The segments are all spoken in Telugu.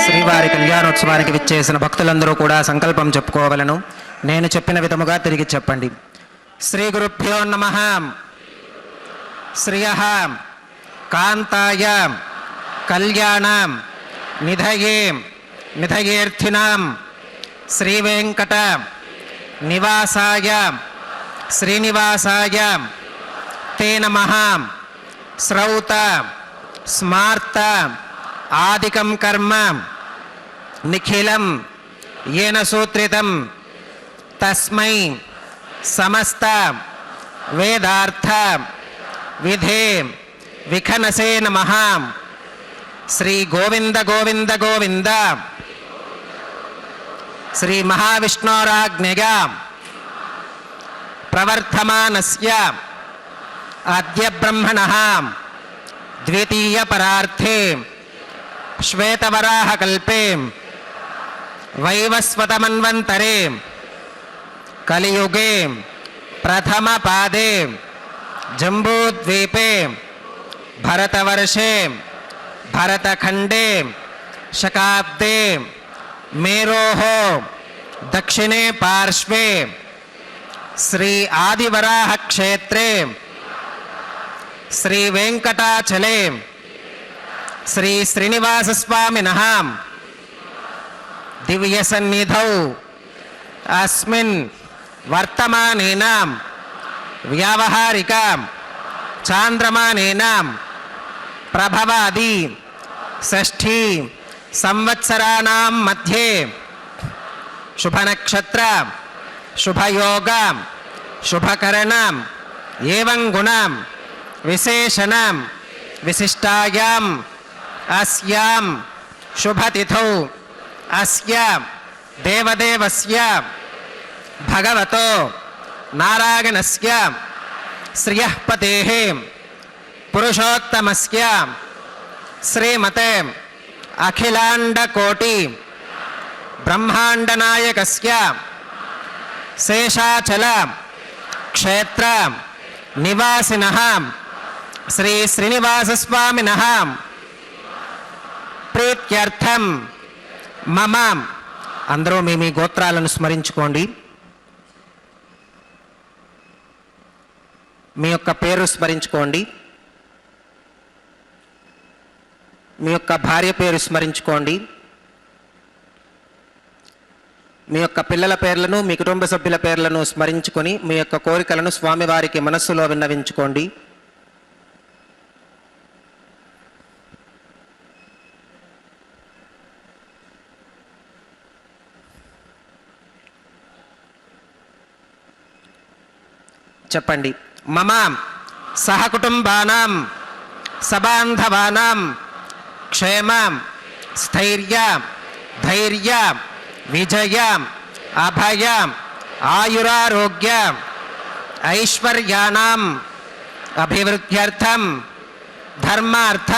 శ్రీవారి కళ్యాణోత్సవానికి విచ్చేసిన భక్తులందరూ కూడా సంకల్పం చెప్పుకోవలను. నేను చెప్పిన విధముగా తిరిగి చెప్పండి. శ్రీ గురుభ్యో నమః. శ్రియః కాంతాయ కళ్యాణం నిధయే నిధయేర్థినాం శ్రీ వెంకట నివాసాయ శ్రీనివాసాయ తే నమః. శ్రౌత స్మార్త ఆదికం కర్మ నిఖిలం येन सूत्रितं तस्मै समस्त वेदार्थ विधे विखनसे नमः. श्री गोविंद गोविंद गोविंद श्री महाविष्णोराज्ञया प्रवर्तमानस्य अद्य ब्रह्मणः द्वितीय परार्थे श्वेतवराह कल्पे वैवस्वतमन्वन्तरे कलियुगे प्रथम पादे जम्बूद्वीपे भरतवर्षे भरतखंडे शकाब्दे मेरोः दक्षिणे पार्श्वे श्री आदिवराह क्षेत्रे श्री वेंकटाचले श्री श्रीनिवास स्वामिनः दिव्य सन्निधौ अस्मिन् वर्तमानेन व्यावहारिक चांद्रमानेन प्रभवादि षष्ठी संवत्सराणां मध्ये शुभ नक्षत्र शुभ योग शुभकरण एवं गुण विशेषण विशिष्टायां अस्यां शुभतिथौ अस्य देवदेवस्य भगवतो नारायणस्य श्रियः पतेः पुरुषोत्तमस्य श्रीमते अखिलांडकोटि ब्रह्मांडनायकस्य शेषाचल क्षेत्र निवासिनः श्री श्रीनिवास स्वामिनः प्रीत्यर्थं మమ అందరూ మీ గోత్రాలను స్మరించుకోండి. మీ యొక్క పేరు స్మరించుకోండి. మీ యొక్క భార్య పేరు స్మరించుకోండి. మీ యొక్క పిల్లల పేర్లను మీ కుటుంబ సభ్యుల పేర్లను స్మరించుకొని మీ యొక్క కోరికలను స్వామివారికి మనస్సులో విన్నవించుకోండి. చెప్పండి. మమ సహకుటుంబానాం సబాంధవానాం క్షేమ స్థైర్య ధైర్య విజయ అభయ ఆయురారోగ్య ఐశ్వర్యానాం అభివృద్ధ్యర్థం ధర్మార్థ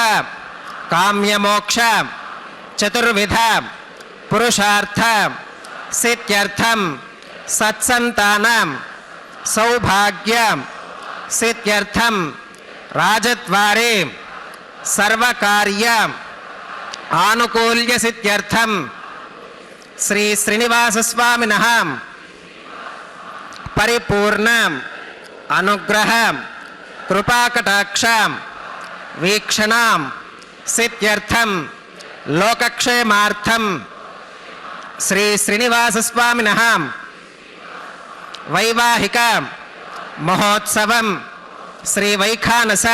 కామ్యమోక్ష చతుర్విధ పురుషార్థ సిద్ధ్యర్థం సత్సంతానం సౌభాగ్య సిద్ధ్యర్థం రాజద్వారే సర్వకార్య ఆనుకూల్య సిద్ధ్యర్థం శ్రీ శ్రీనివాసస్వామినః పరిపూర్ణ అనుగ్రహ కృపాకటాక్ష వీక్షణాం సిద్ధ్యర్థం లోకక్షేమార్థం శ్రీ శ్రీనివాసస్వామినః వైవాహిక మహోత్సవం శ్రీ వైఖానస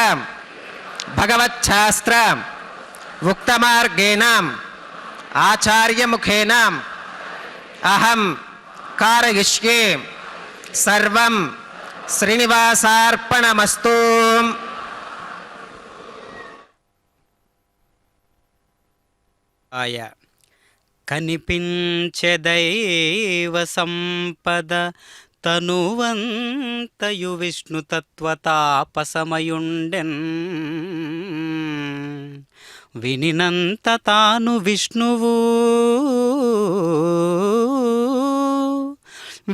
భగవచ్ఛాస్త్ర ఉక్తమార్గేణ ఆచార్యముఖేన అహం కారయిష్యే సర్వం శ్రీనివాసార్పణమస్తు. కనిపించే దైవ సంపద తనువంతయు విష్ణుతత్వతాపసమయుండెన్ వినినంత తాను విష్ణువు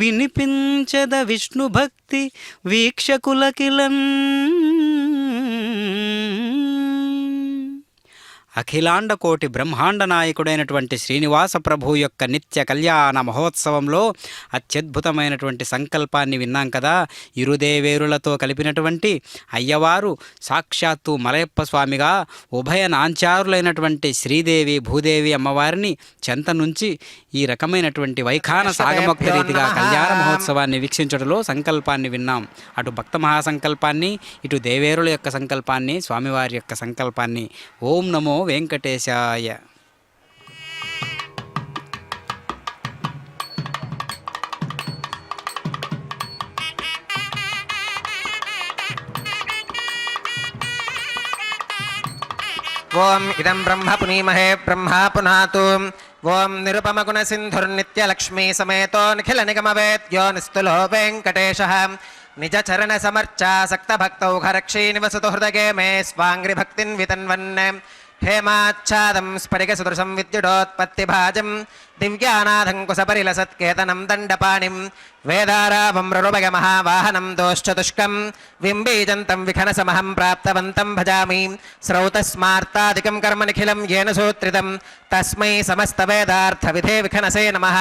వినిపించద విష్ణు భక్తి వీక్షకులకిలన్. అఖిలాండ కోటి బ్రహ్మాండ నాయకుడైనటువంటి శ్రీనివాస ప్రభు యొక్క నిత్య కళ్యాణ మహోత్సవంలో అత్యద్భుతమైనటువంటి సంకల్పాన్ని విన్నాం కదా. ఇరుదేవేరులతో కలిపినటువంటి అయ్యవారు సాక్షాత్తు మలయప్ప స్వామిగా ఉభయ నాంచారులైనటువంటి శ్రీదేవి భూదేవి అమ్మవారిని చెంత నుంచి ఈ రకమైనటువంటి వైఖాన సాగమొక్క రీతిగా కళ్యాణ మహోత్సవాన్ని వీక్షించడంలో సంకల్పాన్ని విన్నాం. అటు భక్త మహాసంకల్పాన్ని, ఇటు దేవేరుల యొక్క సంకల్పాన్ని, స్వామివారి యొక్క సంకల్పాన్ని. ఓం నమో వెంకటేశాయ. ఓం ఇదం బ్రహ్మ పునీమహే బ్రహ్మా పునాతు. ఓం నిరుపమగుణ సింధుర్నిత్యలక్ష్మీ సమేతో నిఖిల నిగమవేద్యో నిస్తులో వెంకటేశః. నిజ చరణ సమర్చాసక్త భక్తౌఘరక్షీ నివసతు హృదగే మే స్వాంగ్రి భక్తిన్ వితన్వన్. హేమాచ్ఛాదం స్ఫటిక సుదృశం విద్యుడోత్పత్తిభాజం దివ్యానాథం కుశపరిలసత్కేతనం దండపాణిం వేదారావం రురుభయ మహావాహనం దోశ్చతుష్కం వింబీజంతం విఖనసమహం ప్రాప్తవంతం భజామి. శ్రౌతస్మార్తాదికం కర్మ నిఖిలం येन సూత్రితం తస్మై సమస్త వేదార్థ విధే విఖనసే నమః.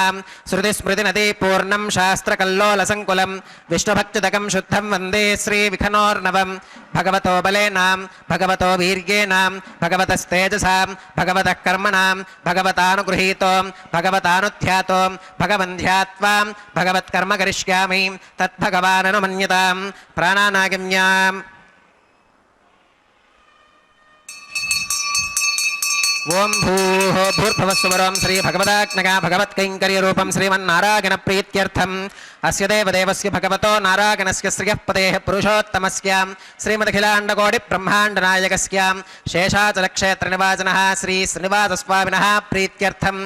శృతిస్మృతి నదీ పూర్ణం శాస్త్రకల్లోల సంకులం విష్ణుభక్తిదకం శుద్ధం వందే శ్రీ విఖనోర్నవం. భగవతో బలేనాం భగవతో వీర్యేనాం భగవతస్తేజసాం భగవతః కర్మణాం భగవతానుగృహీతో భగవతానుధ్యాతో భగవంధ్యాత్వా భగవత్కర్మ కరిష్యామి తద్భగవాననుమన్యతాం. ప్రాణానాగమ్యాం. ఓం భూః భూర్భువస్సువరం శ్రీ భగవదాజ్ఞగా భగవత్కైంకర్యరూపం శ్రీమన్నారాయణ ప్రీత్యర్థం అస్య దేవదేవస్య భగవతో నారాయణస్య శ్రియః పదేః పురుషోత్తమస్య శ్రీమదఖిలాండకోటి బ్రహ్మాండనాయకస్య శేషాచలక్షేత్రనివాసినః శ్రీ శ్రీనివాసస్వామినः ప్రీత్యర్థం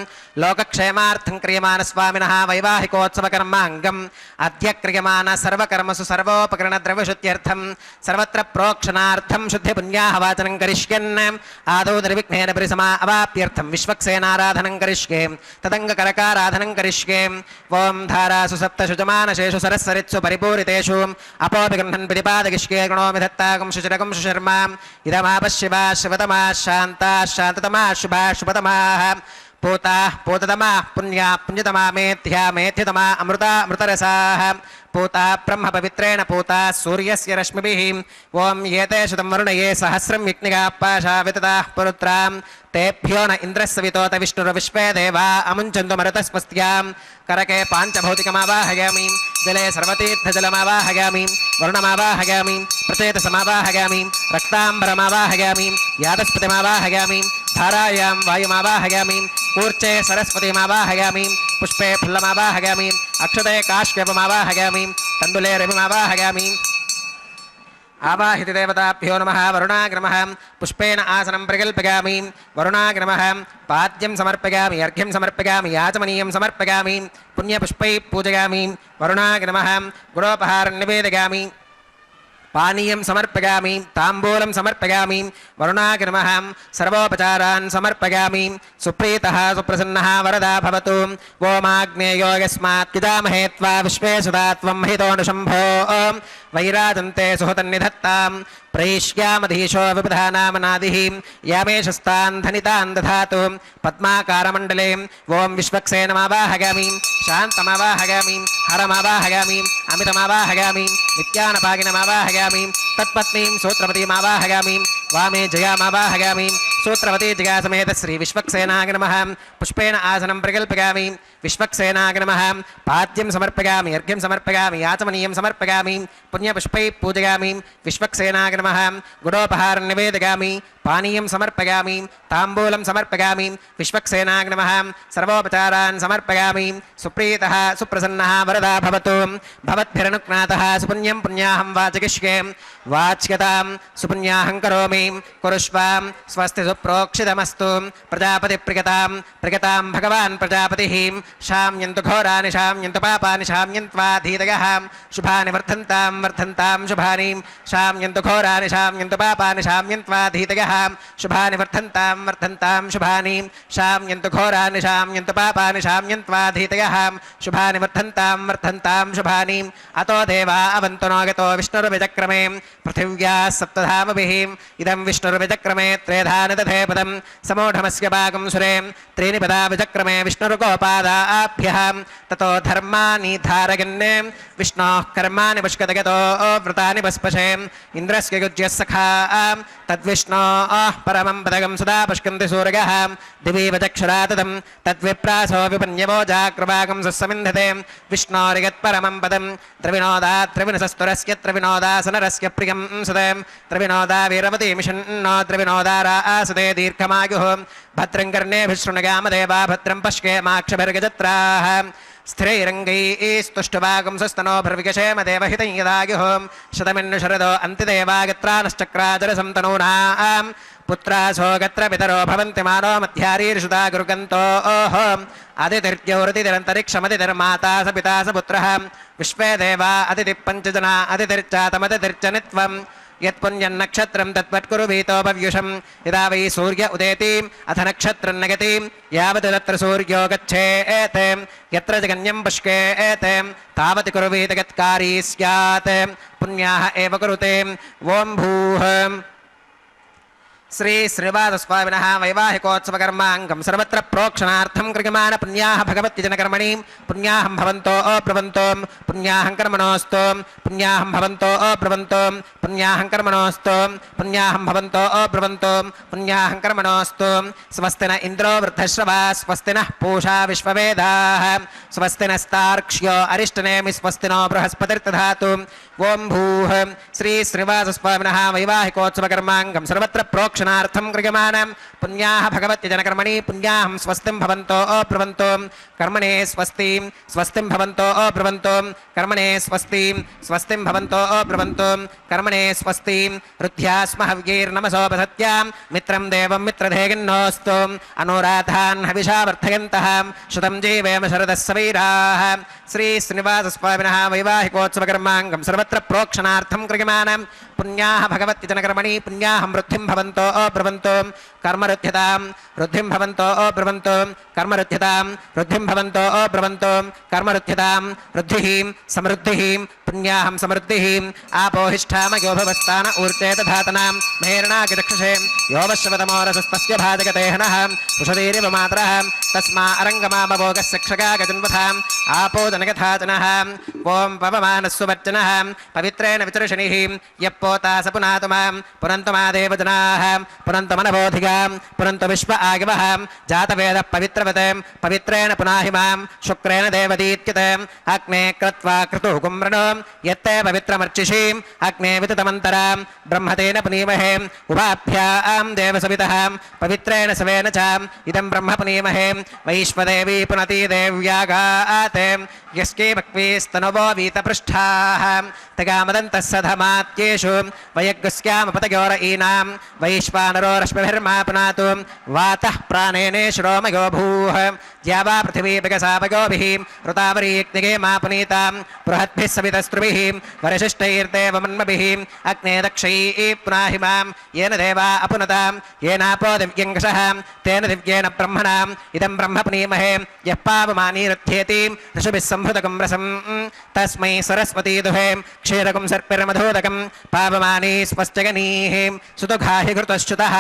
లోకక్షేమార్థం క్రియమానస్వామినः వైవాహికోత్సవకర్మాంగం అద్య క్రియమాన సర్వకర్మసు సర్వోపకరణద్రవ్యశుద్ధ్యర్థం సర్వత్ర ప్రోక్షణార్థం శుద్ధిపుణ్యాహవాచనం కరిష్యన్. ఆదౌ నిర్విఘ్నేన పరిసమా అవాప్యర్థం విశ్వక్సేనారాధనం కరిష్యే తదంగకరకారాధనం కరిష్యే. ఓం ధారాసు సప్తశుజమానశేషు సరస్సరిత్సు పరిపూరితేషు అపోపి గృహన్ పిడిపాదగిష్యే గృణోమి దత్తాకం శుచిరకం శుశర్మా. ఇదమాపశివా శివతమా శాంతా శాంతతమా శుభా శుభతమాః. పూతా పూతతమా పుణ్యా పుణ్యతమా మేధ్యా మేధ్యతమా అమృతా అమృతరసాః. పూతా బ్రహ్మ పవిత్రేణ పూతా సూర్యస్య రశ్మిభిః. ఓం ఏతే శతం వరుణయే సహస్రం యజ్ఞిగా పాశా వితతాః పురుత్రాం. తేభ్యో న ఇంద్రస్సవితోత విష్ణుర్విశ్వే దేవా అముంచంతు మరుతస్పస్త్యాం. కరకే పాంచభౌతికమావాహయామి జలే సర్వతీర్థజలమావాహయామి వరుణమావాహయామి ప్రచేతసమావాహయామి రక్తాంబరమావాహయామి యాదస్పతిమావాహయామి ధారాయాం వాయుమావాహయామి కూర్చే సరస్వతిమావాహయామి పుష్పే ఫుల్లమావాహయామి అక్షతే కాశ్యపమావాహయామి తండులే రవిమావాహయామి. ఆవాహిత దేవతాభ్యో నమః. వరుణాగ్రమః పుష్పేన ఆసనం ప్రకల్పయామి. వరుణాగ్రమః పాద్యం సమర్పయామి అర్ఘ్యం సమర్పయామి యాచమనీయం సమర్పయామి పుణ్యపుష్పై పూజయామి. వరుణాగ్రమః గుణోపహారం నివేదయామి. పానీయం సమర్పయామి తాంబూలం సమర్పయామి వరుణాయ నమః సర్వోపచారాన్ సమర్పయామి సుప్రీతః సుప్రసన్నः వరదా భవతు ఓమాగ్నేయో యస్మాత్ పితామహే త్వా విశ్వే సదా త్వం మహితోనుశంభో వైరాజంతే సుహృతన్నిధత్తాం ప్రేష్యామధీశో విబుధానామనాదిః యామేషస్తాన్ ధనితాన్ దధాతు పద్మాకారమండలే ఓం విశ్వక్సేనమావాహయామి శాంతమావాహయామి హరమావాహయామి అమితమావాహయామి నిత్యానపాగినమావాహయామి తత్పత్నీం సూత్రవతీమావాహయామి వామే జయామావాహయామి సూత్రవతీ జయా సమేత శ్రీ విశ్వక్సేనాయ నమః పుష్పేణ ఆసనం ప్రకల్పయామి విశ్వక్సేనాయ నమః పాద్యం సమర్పయామి అర్ఘ్యం సమర్పయామి యాచమనీయం సమర్పయామి పుణ్యపుష్పై పూజయామి విశ్వక్సేనాయ నమః గుడోపహారం నివేదయామి పానీయం సమర్పయామి తాంబూలం సమర్పయామి విశ్వక్సేనాయ నమః సర్వోపచారాన్ సమర్పయామి సుప్రీతః సుప్రసన్నः వరదా భవతు భవద్భిరనుజ్ఞాతः సుపుణ్యం పుణ్యాహం వాచయిష్యే వాచ్యతాం సుపుణ్యాహం కరోమి కురుష్వాం స్వస్తి సుప్రోక్షితమస్తు ప్రజాపతి ప్రియతాం భగవాన్ ప్రజాపతిః శామ్యంతు ఘోరాని శామ్యంతు పాపాని శామ్యంత్వా ధీతయః శుభాని వర్ధంతాం శుభాని శామ్యంతు ఘోరాని శామ్యంతు పాపాని శామ్యంత్వా ధీతయః శుభాని వర్ధంతాం శుభాని శామ్యంతు ఘోరాని శామ్యంతు పాపాని శామ్యంత్వా ధీతయః శుభాని వర్ధంతాం శుభాని అతో దేవా అవంతు నోగతో విష్ణుర్విచక్రమే పృథివ్యా సప్తధామభిః ఇదం విష్ణుర్విచక్రమే త్రేధాని దధే పదం సమూఢమస్య భాగం సురే త్రీని పదా విచక్రమే విష్ణురుకోపాదాభ్యః తతో ధర్మాని ధారయన్నే విష్ణోః కర్మాణి పుష్కతగతో వ్రతాని పస్పశే ఇంద్రస్య యుజ్యः సఖా తద్విష్ణోః పరమం పదగం సదా పుష్కంతి సూరయः దివీవ చక్షురా తదం తద్విప్రాసో విపన్యవో జాగ్రవాగం సస్సమింధతే విష్ణోరిగత్పరమం పదం త్రివినోదాత్రివినసస్తురస్య త్రివినోదాసనరస్య ప్రియం సుదే త్రివినోదా వీరవతి మిషన్నో త్రివినోదారా ఆసుదే దీర్ఘమాయుః భద్రం కర్ణేభిः శృణుయామదేవా భద్రం పశ్యేమాక్షభిర్గజత్రాः స్థిరైరంగైస్తుష్టువాగం సస్తనోభిర్విగశేమ దేవహితం యదాయుః శతమిన్ను శరదో అంతిదేవాగత్రానశ్చక్రాజరసం తనూనాం పుత్రాసో గత్ర పితరో భవంతి మానో మధ్యారీర్షుతా గురుగంతో అదితిర్ద్యౌరతిరంతరిక్షమతిర్మాతా స పితా స పుత్రః విశ్వే దేవా అతిథి పంచజనా అతిథిర్చాతమతిథిర్చ నిత్వం యత్పుణ్యన్నక్షత్రం తత్వత్కురు వీతోపవ్యుషం యదా వై సూర్య ఉదేతి అథ నక్షత్రం నగతి యావత్ తత్ర సూర్యో గచ్ఛేత్ యత్ర జగన్యం పుష్కేత్ తావత్ కుర్వీత యత్కారీ స్యాత్ పుణ్యాః ఏవ కురుతే ఓం భూః శ్రీ శ్రీవాసస్వామినః వైవాహికోత్సవకర్మాంగం సర్వత్ర ప్రోక్షణార్థం క్రియమాణ పుణ్యాః భగవద్విజనకర్మణి పుణ్యాహం భవంతో అబ్రవంతో పుణ్యాహం కర్మణోऽस्तु పుణ్యాహం భవంతో అబ్రవంతో పుణ్యాహం కర్మణోऽस्तु పుణ్యాహం భవంతో అబ్రవంతో పుణ్యాహం కర్మణోऽस्तु స్వస్తి న ఇంద్రో వృద్ధశ్రవా స్వస్తి నః పూషా విశ్వవేదాః స్వస్తి నస్తార్క్ష్యో అరిష్టనేమి స్వస్తి నో బృహస్పతిర్దధాతు ఓం భూః శ్రీ శ్రీవాసస్వామినః వైవాహికోత్సవకర్మాంగం సర్వత్ర ప్రోక్షణార్థం క్రియమాణం పుణ్యాః భగవద్విజనకర్మణి పుణ్యాహం స్వస్తిం భవంతో అబ్రవంతో కర్మణే స్వస్తిం స్వస్తిం భవంతో అబ్రవంతో కర్మణే స్వస్తిం స్వస్తిం భవంతో అబ్రవంతో కర్మణే స్వస్తిం రుధ్యాస్మ హవ్యైర్నమసోపసత్యాం మిత్రం దేవం మిత్రధేగిన్నోऽस्तु అనురాధాన్ హవిషా వర్ధయంతః శతం జీవేమ శరదः సవీరాः శ్రీ శ్రీనివాసస్వామినః వైవాహికోత్సవకర్మాంగం సర్వత్ర ప్రోక్షణార్థం క్రియమాణం పుణ్యాః భగవద్విజనకర్మణి పుణ్యాహం వృద్ధిం భవంతో అబ్రవంతో కర్మరుధ్యతాం వృద్ధిం భవంతో అబ్రవంతో కర్మరుధ్యతాం వృద్ధిం భవంతో అబ్రవంతో కర్మరుధ్యతాం వృద్ధిః సమృద్ధిః పుణ్యాహం సమృద్ధిః ఆపోహిష్ఠామయో భవస్థాన ఊర్తే దధాతనాం మేరణాకిదక్షసే యోవశ్వతమోరసస్తస్య భాజగతేహనః ఉషదీరివ మాతరః తస్మా అరంగమామభోగస్య క్షగాగజన్వథాం ఆపోదనగథాచనః ఓం పవమానస్సువర్చనః పవిత్రేణ విచర్షణిః యప్పోతా స పునాతు మాం పునంతు మా దేవజనాః పునంతు మనబోధిగాం పునంతు విశ్వ ఆగవః జాతవేదః పవిత్రవత్ పవిత్రేణ పునాహి మాం శుక్రేణ దేవదీత్యత అగ్నే క్రత్వా క్రతుః కుమ్రణో యత్తే పవిత్రమర్చిషి అగ్నే వితతమంతరాం బ్రహ్మతేన పునీమహే ఉభాభ్యాం దేవసవితః పవిత్రేణ సవేన చ ఇదం బ్రహ్మ పునీమహే వైశ్వదేవీ పునతి దేవ్యాగాత్ యస్కే భక్వేస్తనవో వీతపృష్ఠాః తగామదంతః సధమాత్యేషు వయగ్గస్యామపతయోర ఈనాం వైశ్వానరో రశ్మిభిర్మా పునాతు వాతః ప్రాణేనే శ్రోమయో భూః द्यावा पृथिवी विकसापयोभिः ऋतावरीग्निगे मा पुनीतां बृहद्भिः सवितस्त्रुभिः वरिशिष्टैर्देवमन्मभिः अग्ने दक्षैः पुनाहिमां येन देवा अपुनतां येनापो दिव्यङ्कषः तेन दिव्येन ब्रह्मणाम् इदं ब्रह्म पुनीमहे यः पावमानीरुध्येति ऋषभिः सम्भृतकं रसं तस्मै सरस्वती दुहे क्षीरकं सर्पिर्मधोदकं पावमानी स्वस्त्यगनीः सुतुघाहि घृतश्च्युतः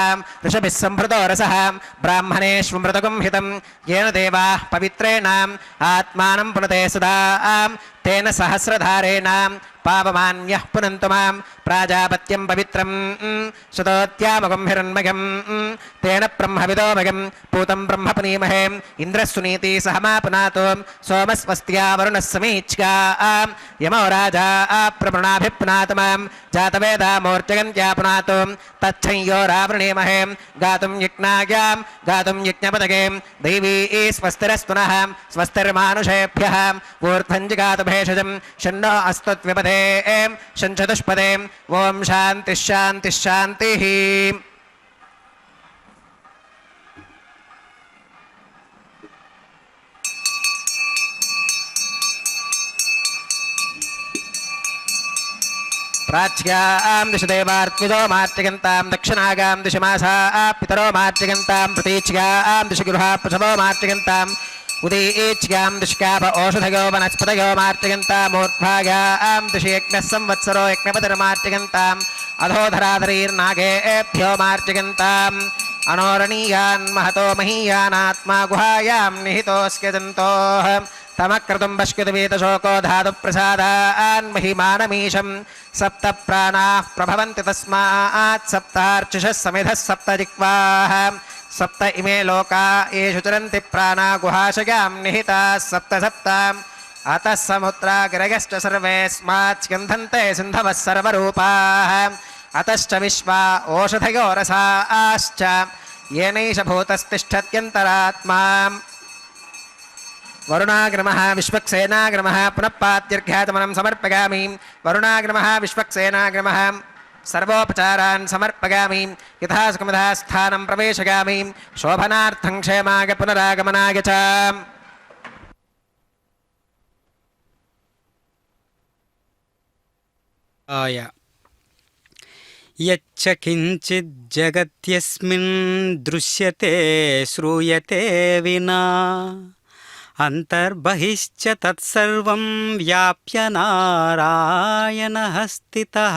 ऋषभिः सम्भृतो रसः ब्राह्मणेष्वमृतकं हितं येन देवाः पवित्रेण आत्मानं पुनते सदा तेन सहस्रधारेण पावमान्यः पुनन्तु मां प्राजापत्यं पवित्रं सुतोत्यामगं हिरण्मयं तेन ब्रह्मविदोमयं पूतं ब्रह्म पुनीमहे इन्द्रस्सुनीति सह मा पुनातो सोमस्वस्त्या वरुणः समीच्या यमो राजा प्रवृणाभिपुनात मां जातवेदामूर्जगन्त्या पुनातो तच्छंयो रावृणीमहे गातुं यज्ञायां गातुं यज्ञपदगे दैवी स्वस्तिरस्तुनः स्वस्तिर्मानुषेभ्यः ऊर्ध्वञ्जिगातु भेषजं षण्णो अस्तुत्विपदे शञ्चतुष्पदे ओम शांति शांति शांति। प्राच्यां दिशि देवार्त्विजो मार्तिगन्तां दक्षिणागां दिशि मासा पितरो मार्तिगन्तां प्रतीच्यां दिशि गृहा पशवो मार्तिगन्ताम् उदीच्यां दिशकाप औषधयो वनस्पतयो मार्तिगन्तामूर्ध्वायां दिशि यज्ञः संवत्सरो यज्ञपतिर्मार्तिगन्ताम् अधोधराधरीर्नागेभ्यो मार्तिगन्ताम् अनोरणीयान् महतो महीयानात्मा गुहायां निहितोऽस्य जन्तोः तमक्रतुं पश्यतुवीतशोको धातुप्रसादान् महिमानमीशं सप्त प्राणाः प्रभवन्ति तस्मात् सप्तार्चिषः समिधः सप्त जिह्वाः सप्त इमे लोका येषु चरन्ति प्राणा गुहाशयां निहिताः सप्त सप्ताम् अतः समुद्रा गिरयश्च सर्वेऽस्मात् स्कन्धन्ते सिन्धवः सर्वरूपाः अतश्च विश्वा ओषधयो रसाश्च येनैष भूतस्तिष्ठत्यन्तरात्मा वरुणाग्रमः विश्वक्सेनाग्रमः पुनः पात्यर्घ्यातमनं समर्पयामि वरुणाग्रमः विश्वक्सेनाग्रमः सर्वोपचारान् समर्पयामि यथा सुखमथा स्थानं प्रवेशयामि शोभनार्थं क्षेमाय पुनरागमनाय च। यच्च किञ्चित् जगत्यस्मिन् दृश्यते श्रूयते विना अंतर्बहिश्च तत्सर्वं व्याप्य नारायणः स्थितः।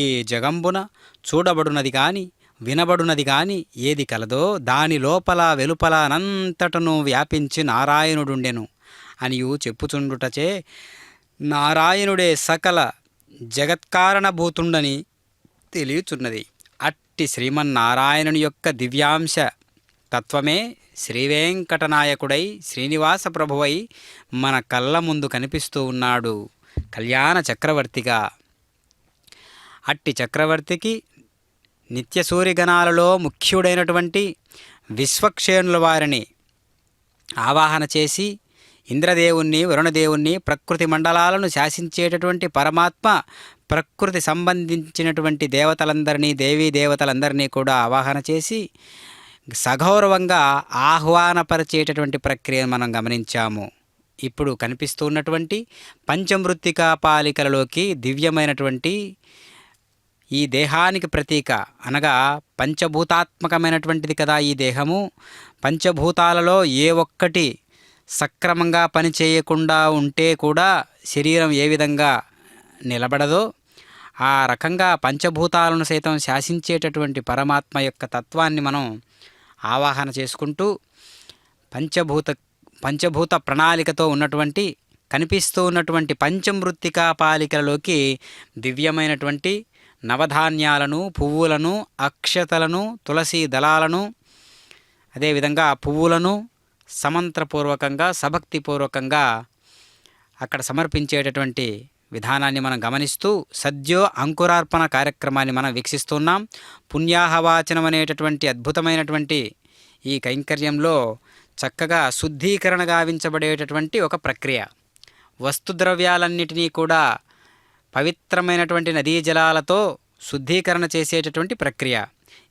ఈ జగంబున చూడబడునది గాని వినబడునది గాని ఏది కలదో దాని లోపల వెలుపల అనంతటను వ్యాపించి నారాయణుడుండెను అనియు చెప్పుచుండుటచే నారాయణుడే సకల జగత్కారణభూతుండని తెలియచున్నది. అట్టి శ్రీమన్నారాయణుని యొక్క దివ్యాంశ తత్వమే శ్రీవేంకటనాయకుడై శ్రీనివాస ప్రభువై మన కళ్ళ ముందు కనిపిస్తూ ఉన్నాడు కళ్యాణ చక్రవర్తిగా. అట్టి చక్రవర్తికి నిత్యసూరిగణాలలో ముఖ్యుడైనటువంటి విశ్వక్షేణుల వారిని ఆవాహన చేసి ఇంద్రదేవుణ్ణి వరుణదేవుణ్ణి ప్రకృతి మండలాలను శాసించేటటువంటి పరమాత్మ ప్రకృతి సంబంధించినటువంటి దేవతలందరినీ దేవీ దేవతలందరినీ కూడా ఆవాహన చేసి సగౌరవంగా ఆహ్వానపరిచేటటువంటి ప్రక్రియను మనం గమనించాము. ఇప్పుడు కనిపిస్తున్నటువంటి పంచమృత్తికా పాలికలలోకి దివ్యమైనటువంటి ఈ దేహానికి ప్రతీక అనగా పంచభూతాత్మకమైనటువంటిది కదా ఈ దేహము. పంచభూతాలలో ఏ ఒక్కటి సక్రమంగా పనిచేయకుండా ఉంటే కూడా శరీరం ఏ విధంగా నిలబడదో ఆ రకంగా పంచభూతాలను సైతం శాసించేటటువంటి పరమాత్మ యొక్క తత్వాన్ని మనం ఆవాహన చేసుకుంటూ పంచభూత ప్రణాళికతో ఉన్నటువంటి కనిపిస్తూ ఉన్నటువంటి పంచమృత్తికా పాలికలలోకి దివ్యమైనటువంటి నవధాన్యాలను పువ్వులను అక్షతలను తులసి దళాలను అదేవిధంగా పువ్వులను సమంత్రపూర్వకంగా సభక్తిపూర్వకంగా అక్కడ సమర్పించేటటువంటి విధానాన్ని మనం గమనిస్తూ సద్యో అంకురార్పణ కార్యక్రమాన్ని మనం వీక్షిస్తున్నాం. పుణ్యాహవాచనం అనేటటువంటి అద్భుతమైనటువంటి ఈ కైంకర్యంలో చక్కగా శుద్ధీకరణ గావించబడేటటువంటి ఒక ప్రక్రియ. వస్తుద్రవ్యాలన్నిటినీ కూడా పవిత్రమైనటువంటి నదీ జలాలతో శుద్ధీకరణ చేసేటటువంటి ప్రక్రియ.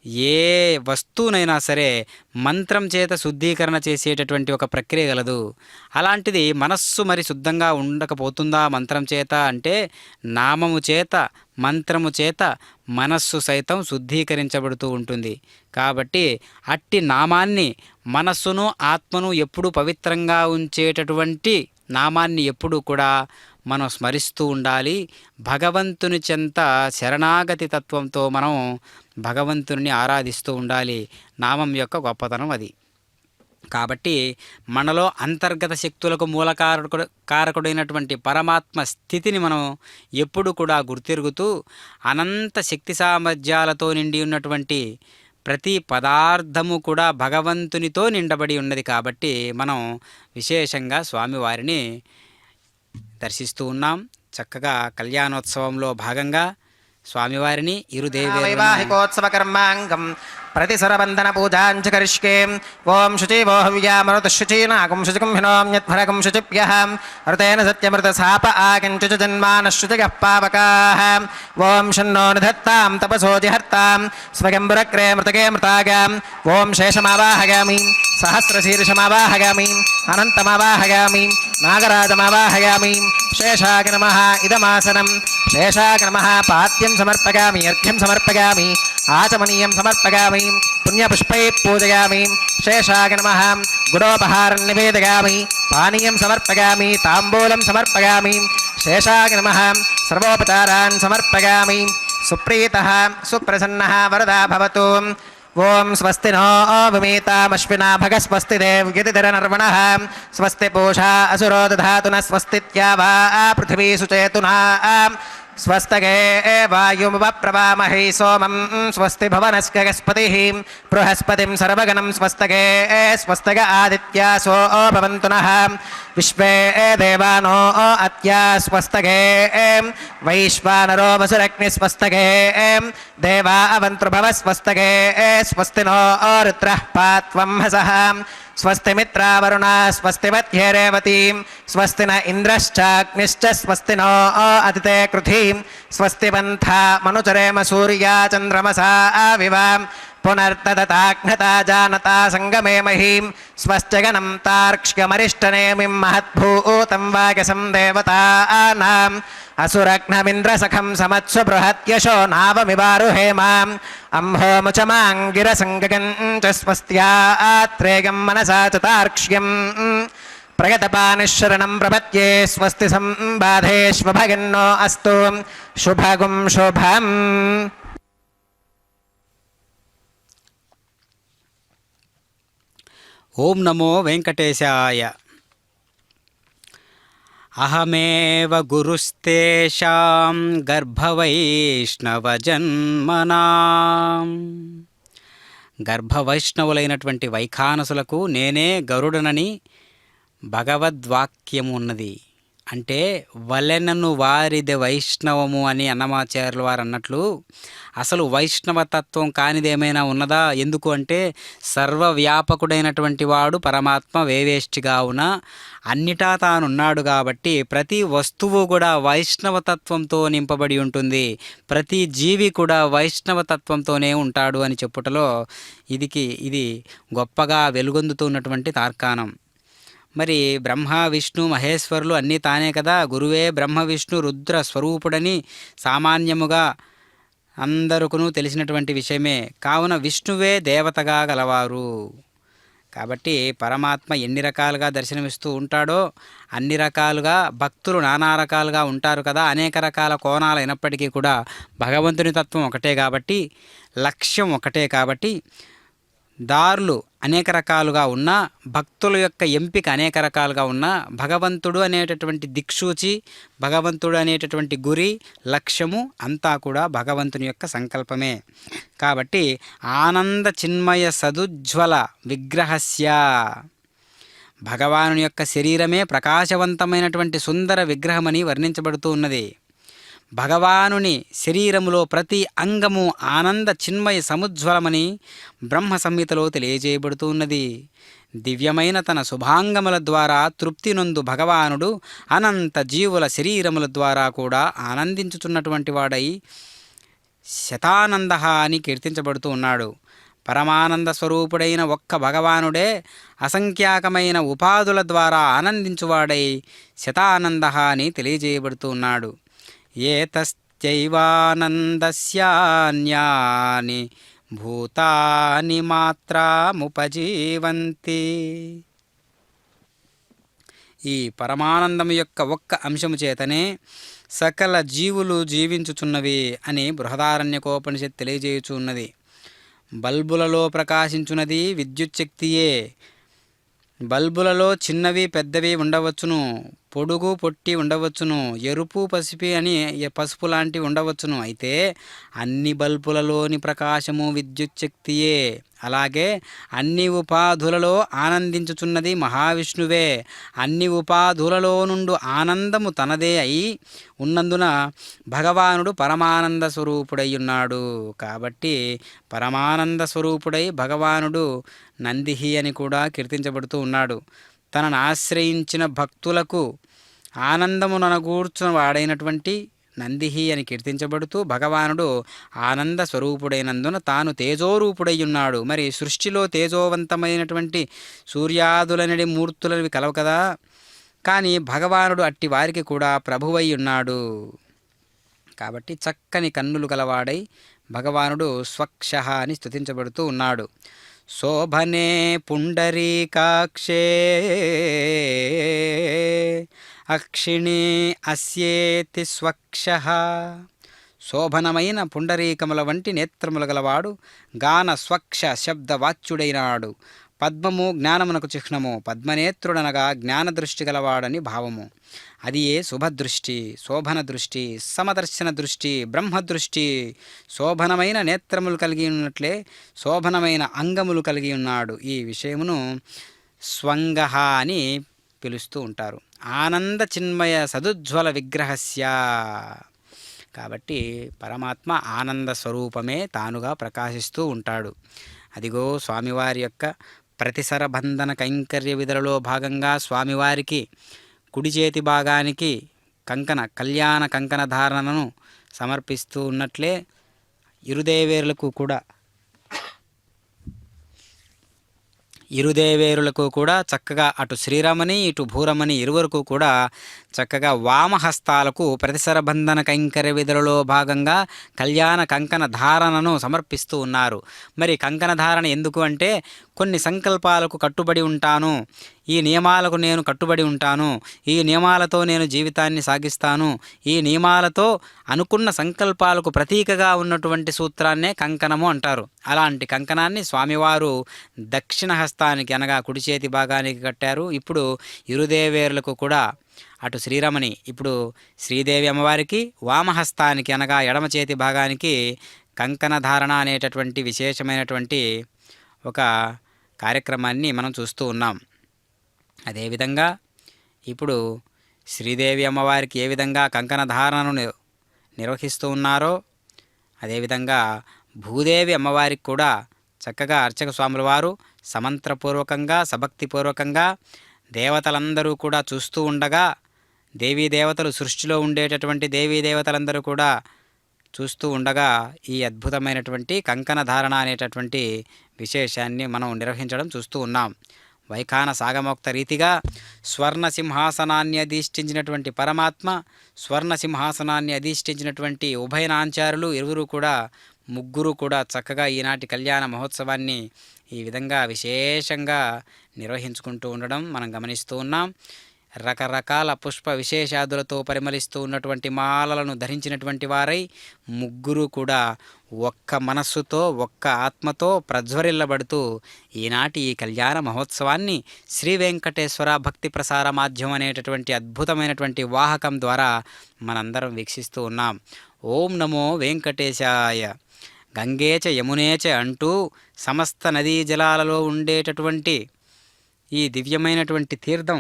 ఏ వస్తువునైనా సరే మంత్రం చేత శుద్ధీకరణ చేసేటటువంటి ఒక ప్రక్రియ గలదు. అలాంటిది మనస్సు మరి శుద్ధంగా ఉండకపోతుందా మంత్రం చేత అంటే, నామము చేత మంత్రము చేత మనస్సు సైతం శుద్ధీకరించబడుతూ ఉంటుంది. కాబట్టి అట్టి నామాన్ని, మనస్సును ఆత్మను ఎప్పుడూ పవిత్రంగా ఉంచేటటువంటి నామాన్ని ఎప్పుడూ కూడా మనం స్మరిస్తూ ఉండాలి. భగవంతుని చెంత శరణాగతి తత్వంతో మనం భగవంతుని ఆరాధిస్తూ ఉండాలి. నామం యొక్క గొప్పతనం అది. కాబట్టి మనలో అంతర్గత శక్తులకు కారకుడైనటువంటి పరమాత్మ స్థితిని మనం ఎప్పుడు కూడా గుర్తిరుగుతూ, అనంత శక్తి సామర్థ్యాలతో నిండి ఉన్నటువంటి ప్రతి పదార్థము కూడా భగవంతునితో నిండబడి ఉన్నది. కాబట్టి మనం విశేషంగా స్వామివారిని దర్శిస్తూ ఉన్నాం. చక్కగా కళ్యాణోత్సవంలో భాగంగా స్వామివారిని వైవాహికోత్సవ కర్మాంగం ప్రతిసరబంధన పూజాంచ కరిష్కే. ఓం శుచివో హవ్యామృత శుచీనాగం శుచికం హినోమ్యద్భరగం శుచిభ్యః ఋతేన సత్యమృత సాప ఆకించుచ జన్మానః శుచిగః పావకాః. ఓం షన్నో నిధత్తాం తపసో జిహర్తాం స్వగంబురక్రే మృతకే మృతాగాం. ఓం శేషమావాహయామి సహస్రశీర్షమావాహయామి అనంతమావాహయామి నాగరాజమావాహయామి. శేషాయ నమః ఇదమాసనం. శేషాయ నమః పాద్యం సమర్పయామి, అర్ఘ్యం సమర్పయామి, ఆచమనీయం సమర్పయామి, పుణ్యపుష్పై పూజయామి. శేషాయ నమః గుడోపహారం నివేదయామి, పానీయం సమర్పయామి, తాంబూలం సమర్పయామి. శేషాయ నమః సర్వోపచారాన్ సమర్పయామి. సుప్రీతః సుప్రసన్నః వరదా భవతు. ఓం స్వస్తి నో విమేతామశ్వినా భగ స్వస్తి దేవ్యతిధరనర్వణః స్వస్తి పూషా అసురో దధాతు న స్వస్తిత్యావా పృథివీ సుచేతునా స్వస్తగే వాయుముపప్రవామహే సోమం స్వస్తి భవనస్కగస్పతిః బృహస్పతిం సర్వగణం స్వస్తగే స్వస్తగ ఆదిత్యాసో భవంతు నః విశ్వే దేవానో అత్యా స్వస్తగే వైశ్వానరో వసురగ్ని స్వస్తగే దేవా అవంతృభవ స్వస్తగే స్వస్తి నో రుద్రః పాత్వం హసః స్వస్తి మిత్రావరుణా స్వస్తి మధ్యే రేవతీ స్వస్తి న ఇంద్రశ్చాగ్నిశ్చ స్వస్తి నో అతితే కృధీ స్వస్తి పంథా మనుచరేమ సూర్యా చంద్రమసా వివ పునర్తదతాఘ్నతా జానతా సంగమే మహీం స్వస్త్యగనం తార్క్ష్యమరిష్టనేమిం మహద్భూతం వాగసం దేవతానాం అసురఘ్నమింద్రసఖం సమత్సు బృహత్యశో నావమివారుహేమాం అంహోముచమాంగిరసంగగం చ స్వస్త్యాత్రేయం మనసా చ తార్క్ష్యం ప్రగతపానిశరణం ప్రపత్యే స్వస్తి సంబాధేష్వభగన్నో అస్తు శుభగుం శుభం. ఓం నమో వెంకటేశాయ. అహమేవ గురుస్తేషాం గర్భవైష్ణవజన్మనాం. గర్భవైష్ణవులైనటువంటి వైఖానసులకు నేనే గరుడనని భగవద్వాక్యము ఉన్నది. అంటే వలెనను వారిది వైష్ణవము అని అన్నమాచార్యుల వారు అన్నట్లు అసలు వైష్ణవతత్వం కానిదేమైనా ఉన్నదా? ఎందుకు అంటే సర్వవ్యాపకుడైనటువంటి వాడు పరమాత్మ వేవేష్టిగా ఉన్న అన్నిటా తానున్నాడు. కాబట్టి ప్రతి వస్తువు కూడా వైష్ణవతత్వంతో నింపబడి ఉంటుంది. ప్రతి జీవి కూడా వైష్ణవతత్వంతోనే ఉంటాడు అని చెప్పుటలో ఇది గొప్పగా వెలుగొందుతున్నటువంటి తార్కాణం. మరి బ్రహ్మ విష్ణు మహేశ్వరులు అన్నీ తానే కదా. గురువే బ్రహ్మ విష్ణు రుద్ర స్వరూపుడని సామాన్యముగా అందరికీ తెలిసినటువంటి విషయమే. కావున విష్ణువే దేవతగా గలవారు. కాబట్టి పరమాత్మ ఎన్ని రకాలుగా దర్శనమిస్తూ ఉంటాడో అన్ని రకాలుగా భక్తులు నానా రకాలుగా ఉంటారు కదా. అనేక రకాల కోణాలు అయినప్పటికీ కూడా భగవంతుని తత్వం ఒకటే కాబట్టి, లక్ష్యం ఒకటే కాబట్టి, దారులు అనేక రకాలుగా ఉన్నా, భక్తుల యొక్క ఎంపిక అనేక రకాలుగా ఉన్నా, భగవంతుడు అనేటటువంటి దిక్సూచి, భగవంతుడు అనేటటువంటి గురి, లక్ష్యము అంతా కూడా భగవంతుని యొక్క సంకల్పమే. కాబట్టి ఆనంద చిన్మయ సదుజ్వల విగ్రహస్య, భగవానుని యొక్క శరీరమే ప్రకాశవంతమైనటువంటి సుందర విగ్రహమని వర్ణించబడుతూ ఉన్నది. భగవానుని శరీరములో ప్రతి అంగము ఆనంద చిన్మయ సముజ్వలమని బ్రహ్మ సంహితలో తెలియజేయబడుతూ ఉన్నది. దివ్యమైన తన శుభాంగముల ద్వారా తృప్తి నొందు భగవానుడు అనంత జీవుల శరీరముల ద్వారా కూడా ఆనందించుచున్నటువంటి వాడై శతానంద అని కీర్తించబడుతూ ఉన్నాడు. పరమానంద స్వరూపుడైన ఒక్క భగవానుడే అసంఖ్యాకమైన ఉపాధుల ద్వారా ఆనందించువాడై శతానంద అని తెలియజేయబడుతూ ఉన్నాడు. ఏతస్యైవానందస్యాన్యాని భూతాని మాత్రముపజీవంతి. ఈ పరమానందము యొక్క ఒక్క అంశము చేతనే సకల జీవులు జీవించుచున్నవి అని బృహదారణ్యకోపనిషత్ తెలియజేయుచున్నది. బల్బులలో ప్రకాశించున్నది విద్యుచ్ఛక్తియే. బల్బులలో చిన్నవి పెద్దవి ఉండవచ్చును, పొడుగు పొట్టి ఉండవచ్చును, ఎరుపు పసుపు లాంటివి ఉండవచ్చును. అయితే అన్ని బల్బులలోని ప్రకాశము విద్యుచ్ఛక్తియే. అలాగే అన్ని ఉపాధులలో ఆనందించుచున్నది మహావిష్ణువే. అన్ని ఉపాధులలో నుండి ఆనందము తనదే అయి ఉన్నందున భగవానుడు పరమానంద స్వరూపుడై ఉన్నాడు. కాబట్టి పరమానంద స్వరూపుడై భగవానుడు నందిహి అని కూడా కీర్తించబడుతూ ఉన్నాడు. తనను ఆశ్రయించిన భక్తులకు ఆనందము ననగూర్చున వాడైనటువంటి నందిహి అని కీర్తించబడుతూ భగవానుడు ఆనంద స్వరూపుడైనందున తాను తేజోరూపుడై ఉన్నాడు. మరి సృష్టిలో తేజోవంతమైనటువంటి సూర్యాదులనడి మూర్తులవి కలవు కదా, కానీ భగవానుడు అట్టి వారికి కూడా ప్రభువై ఉన్నాడు. కాబట్టి చక్కని కన్నులు గలవాడై భగవానుడు స్వక్ష అని స్తుతించబడుతూ ఉన్నాడు. శోభనే పుండరీకాక్షే అక్షిణీ అస్యేతి స్వక్షః. శోభనమైన పుండరీకముల వంటి నేత్రముల గలవాడు గాన స్వక్ష శబ్దవాచ్యుడైనాడు. పద్మము జ్ఞానమునకు చిహ్నము. పద్మనేత్రుడనగా జ్ఞానదృష్టి గలవాడని భావము. అది ఏ శుభదృష్టి, శోభన దృష్టి, సమదర్శన దృష్టి, బ్రహ్మదృష్టి. శోభనమైన నేత్రములు కలిగి ఉన్నట్లే శోభనమైన అంగములు కలిగి ఉన్నాడు. ఈ విషయమును స్వంగః అని పిలుస్తూ ఉంటారు. ఆనంద చిన్మయ సదుజ్వల విగ్రహస్య. కాబట్టి పరమాత్మ ఆనంద స్వరూపమే తానుగా ప్రకాశిస్తూ ఉంటాడు. అదిగో స్వామివారి యొక్క ప్రతిసర బంధన కైంకర్య విధులలో భాగంగా స్వామివారికి కుడి చేతి భాగానికి కళ్యాణ కంకణ ధారణను సమర్పిస్తూ ఉన్నట్లే ఇరుదేవేరులకు కూడా చక్కగా అటు శ్రీరమణి ఇటు భూరమణి ఇరువరకు కూడా చక్కగా వామహస్తాలకు ప్రతిసర బంధన కైంకర్య విధులలో భాగంగా కళ్యాణ కంకణ ధారణను సమర్పిస్తూ ఉన్నారు. మరి కంకణ ధారణ ఎందుకు అంటే కొన్ని సంకల్పాలకు కట్టుబడి ఉంటాను, ఈ నియమాలకు నేను కట్టుబడి ఉంటాను, ఈ నియమాలతో నేను జీవితాన్ని సాగిస్తాను, ఈ నియమాలతో అనుకున్న సంకల్పాలకు ప్రతీకగా ఉన్నటువంటి సూత్రాన్నే కంకణము అంటారు. అలాంటి కంకణాన్ని స్వామివారు దక్షిణ హస్తానికి అనగా కుడి చేతి భాగానికి కట్టారు. ఇప్పుడు ఇరుదేవేరులకు కూడా అటు శ్రీరమణి ఇప్పుడు శ్రీదేవి అమ్మవారికి వామహస్తానికి అనగా ఎడమ చేతి భాగానికి కంకణ ధారణ అనేటటువంటి విశేషమైనటువంటి ఒక కార్యక్రమాన్ని మనం చూస్తూ ఉన్నాం. అదేవిధంగా ఇప్పుడు శ్రీదేవి అమ్మవారికి ఏ విధంగా కంకణ ధారణను నిర్వహిస్తూ ఉన్నారో అదేవిధంగా భూదేవి అమ్మవారికి కూడా చక్కగా అర్చక స్వాముల వారు సమంత్రపూర్వకంగా సభక్తిపూర్వకంగా దేవతలందరూ కూడా చూస్తూ ఉండగా దేవీ దేవతలు సృష్టిలో ఉండేటటువంటి దేవీ దేవతలందరూ కూడా చూస్తూ ఉండగా ఈ అద్భుతమైనటువంటి కంకణ ధారణ అనేటటువంటి విశేషాన్ని మనం నిర్వహించడం చూస్తూ ఉన్నాం. వైఖాన సాగమోక్త రీతిగా స్వర్ణ సింహాసనాన్ని అధిష్ఠించినటువంటి పరమాత్మ, స్వర్ణ సింహాసనాన్ని అధిష్ఠించినటువంటి ఉభయనాంచారులు ముగ్గురు కూడా చక్కగా ఈనాటి కళ్యాణ మహోత్సవాన్ని ఈ విధంగా విశేషంగా నిర్వహించుకుంటూ ఉండడం మనం గమనిస్తూ ఉన్నాం. రకరకాల పుష్ప విశేషాదులతో పరిమళిస్తూ ఉన్నటువంటి మాలలను ధరించినటువంటి వారై ముగ్గురు కూడా ఒక్క మనస్సుతో ఒక్క ఆత్మతో ప్రజ్వరిల్లబడుతూ ఈనాటి ఈ కళ్యాణ మహోత్సవాన్ని శ్రీ వెంకటేశ్వర భక్తి ప్రసార మాధ్యమం అనేటటువంటి అద్భుతమైనటువంటి వాహకం ద్వారా మనందరం వీక్షిస్తూ ఉన్నాం. ఓం నమో వెంకటేశాయ. గంగేచ యమునేచ అంటూ సమస్త నదీ జలాలలో ఉండేటటువంటి ఈ దివ్యమైనటువంటి తీర్థం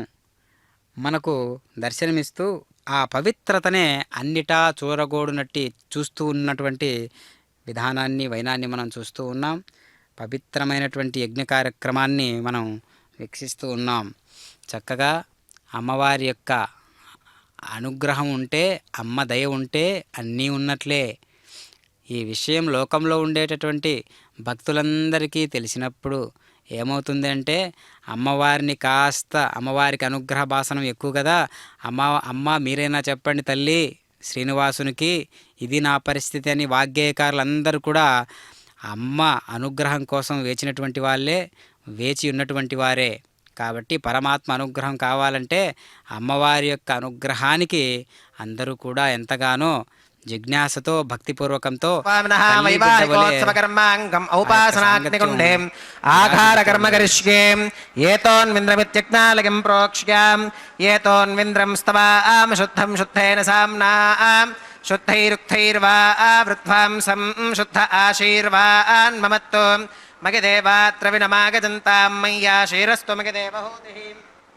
మనకు దర్శనమిస్తూ ఆ పవిత్రతనే అన్నిటా చూరగోడునట్టి చూస్తూ ఉన్నటువంటి విధానాన్ని వైనాన్ని మనం చూస్తూ ఉన్నాం. పవిత్రమైనటువంటి యజ్ఞ కార్యక్రమాన్ని మనం వీక్షిస్తూ ఉన్నాం. చక్కగా అమ్మవారి యొక్క అనుగ్రహం ఉంటే, అమ్మ దయ ఉంటే అన్నీ ఉన్నట్లే. ఈ విషయం లోకంలో ఉండేటటువంటి భక్తులందరికీ తెలిసినప్పుడు ఏమవుతుంది అంటే అమ్మవారిని కాస్త అమ్మవారికి అనుగ్రహ భాసనం ఎక్కువ కదా, అమ్మ మీరైనా చెప్పండి తల్లి శ్రీనివాసునికి ఇది నా పరిస్థితి అని వాగ్గేయకారులందరూ కూడా అమ్మ అనుగ్రహం కోసం వేచినటువంటి వాళ్ళే, వేచి ఉన్నటువంటి వారే. కాబట్టి పరమాత్మ అనుగ్రహం కావాలంటే అమ్మవారి యొక్క అనుగ్రహానికి అందరూ కూడా ఎంతగానో జిజ్ఞాసతో భక్తిపూర్వకంతో వైవాహికోత్సవకర్మాంగం ఔపాసనాగ్నికుండే ఆఘార కర్మ కరిష్యే ఏతోన్వింద్రమిత్యజ్ఞాలకిం ప్రోక్ష్యాం ఏతోన్వింద్రం స్తవాం శుద్ధం శుద్ధేన సామ్నాం శుద్ధైరుక్తైర్వా వృద్ధ్వాంసం శుద్ధ ఆశీర్వాన్ మమత్తో మగదేవాత్ర వినమాగజంతాం మయ్యాశీరస్తు మగదేవహూతిః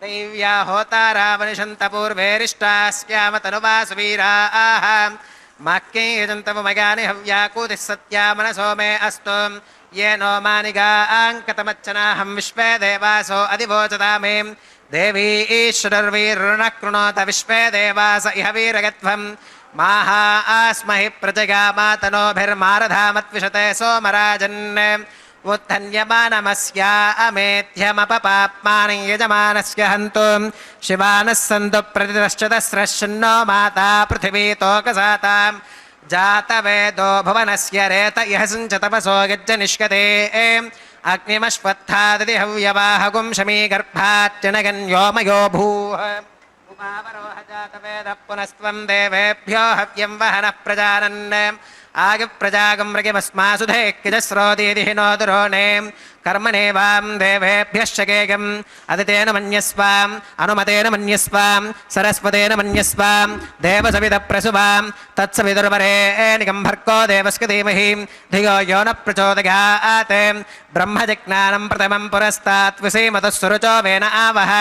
దైవ్యా హోతారావనిషంత పూర్వేరిష్టాస్యామ తనువాసు వీరాః మాక్కే యజంతవ మగాని హవ్యాకూతిః సత్యా మనసో మే అస్తు येनो मानिगाङ्कतमच्चनाहं विश्वे देवासो अधिवोचतामे देवी ईश्वरर्वीर्णः कृणोत विश्वे देवास इह वीरगत्वं माहा आस्महि प्रजगा मातनोभिर्मारधामत्विषते सोमराजन् उत्थन्यमानमस्या अमेध्यमपपाप्मानं यजमानस्य हन्तु शिवानः सन्तु प्रतिदश्चतस्रश्चिन्नो माता पृथिवी तोकसाताम् जातवेदो भुवनस्य रेत इह सिञ्च तपसो यज्जनिष्कते अग्निमश्वत्थादिति हव्यवाहगुं शमीगर्भाच्चनगन्यो मयो भूः उमावरोह जातवेदः पुनस्त्वं देवेभ्यो हव्यं वहनः प्रजानन् आगिप्रजागं मृगिमस्मासु धेक्यजस्रोदीति नो दुरोणे कर्मणेवां देवेभ्यश्च केयम् अदितेन मन्यस्वाम् अनुमतेन मन्यस्वाम् सरस्वतेन मन्यस्वाम् देवसविदप्रसुवां तत्सविदुर्वरेणिकं भर्गो देवस्य धीमहि धियो यो न प्रचोदयात् ब्रह्मजिज्ञानं प्रथमं पुरस्तात् विसीमतः सुरुचो वेन आवह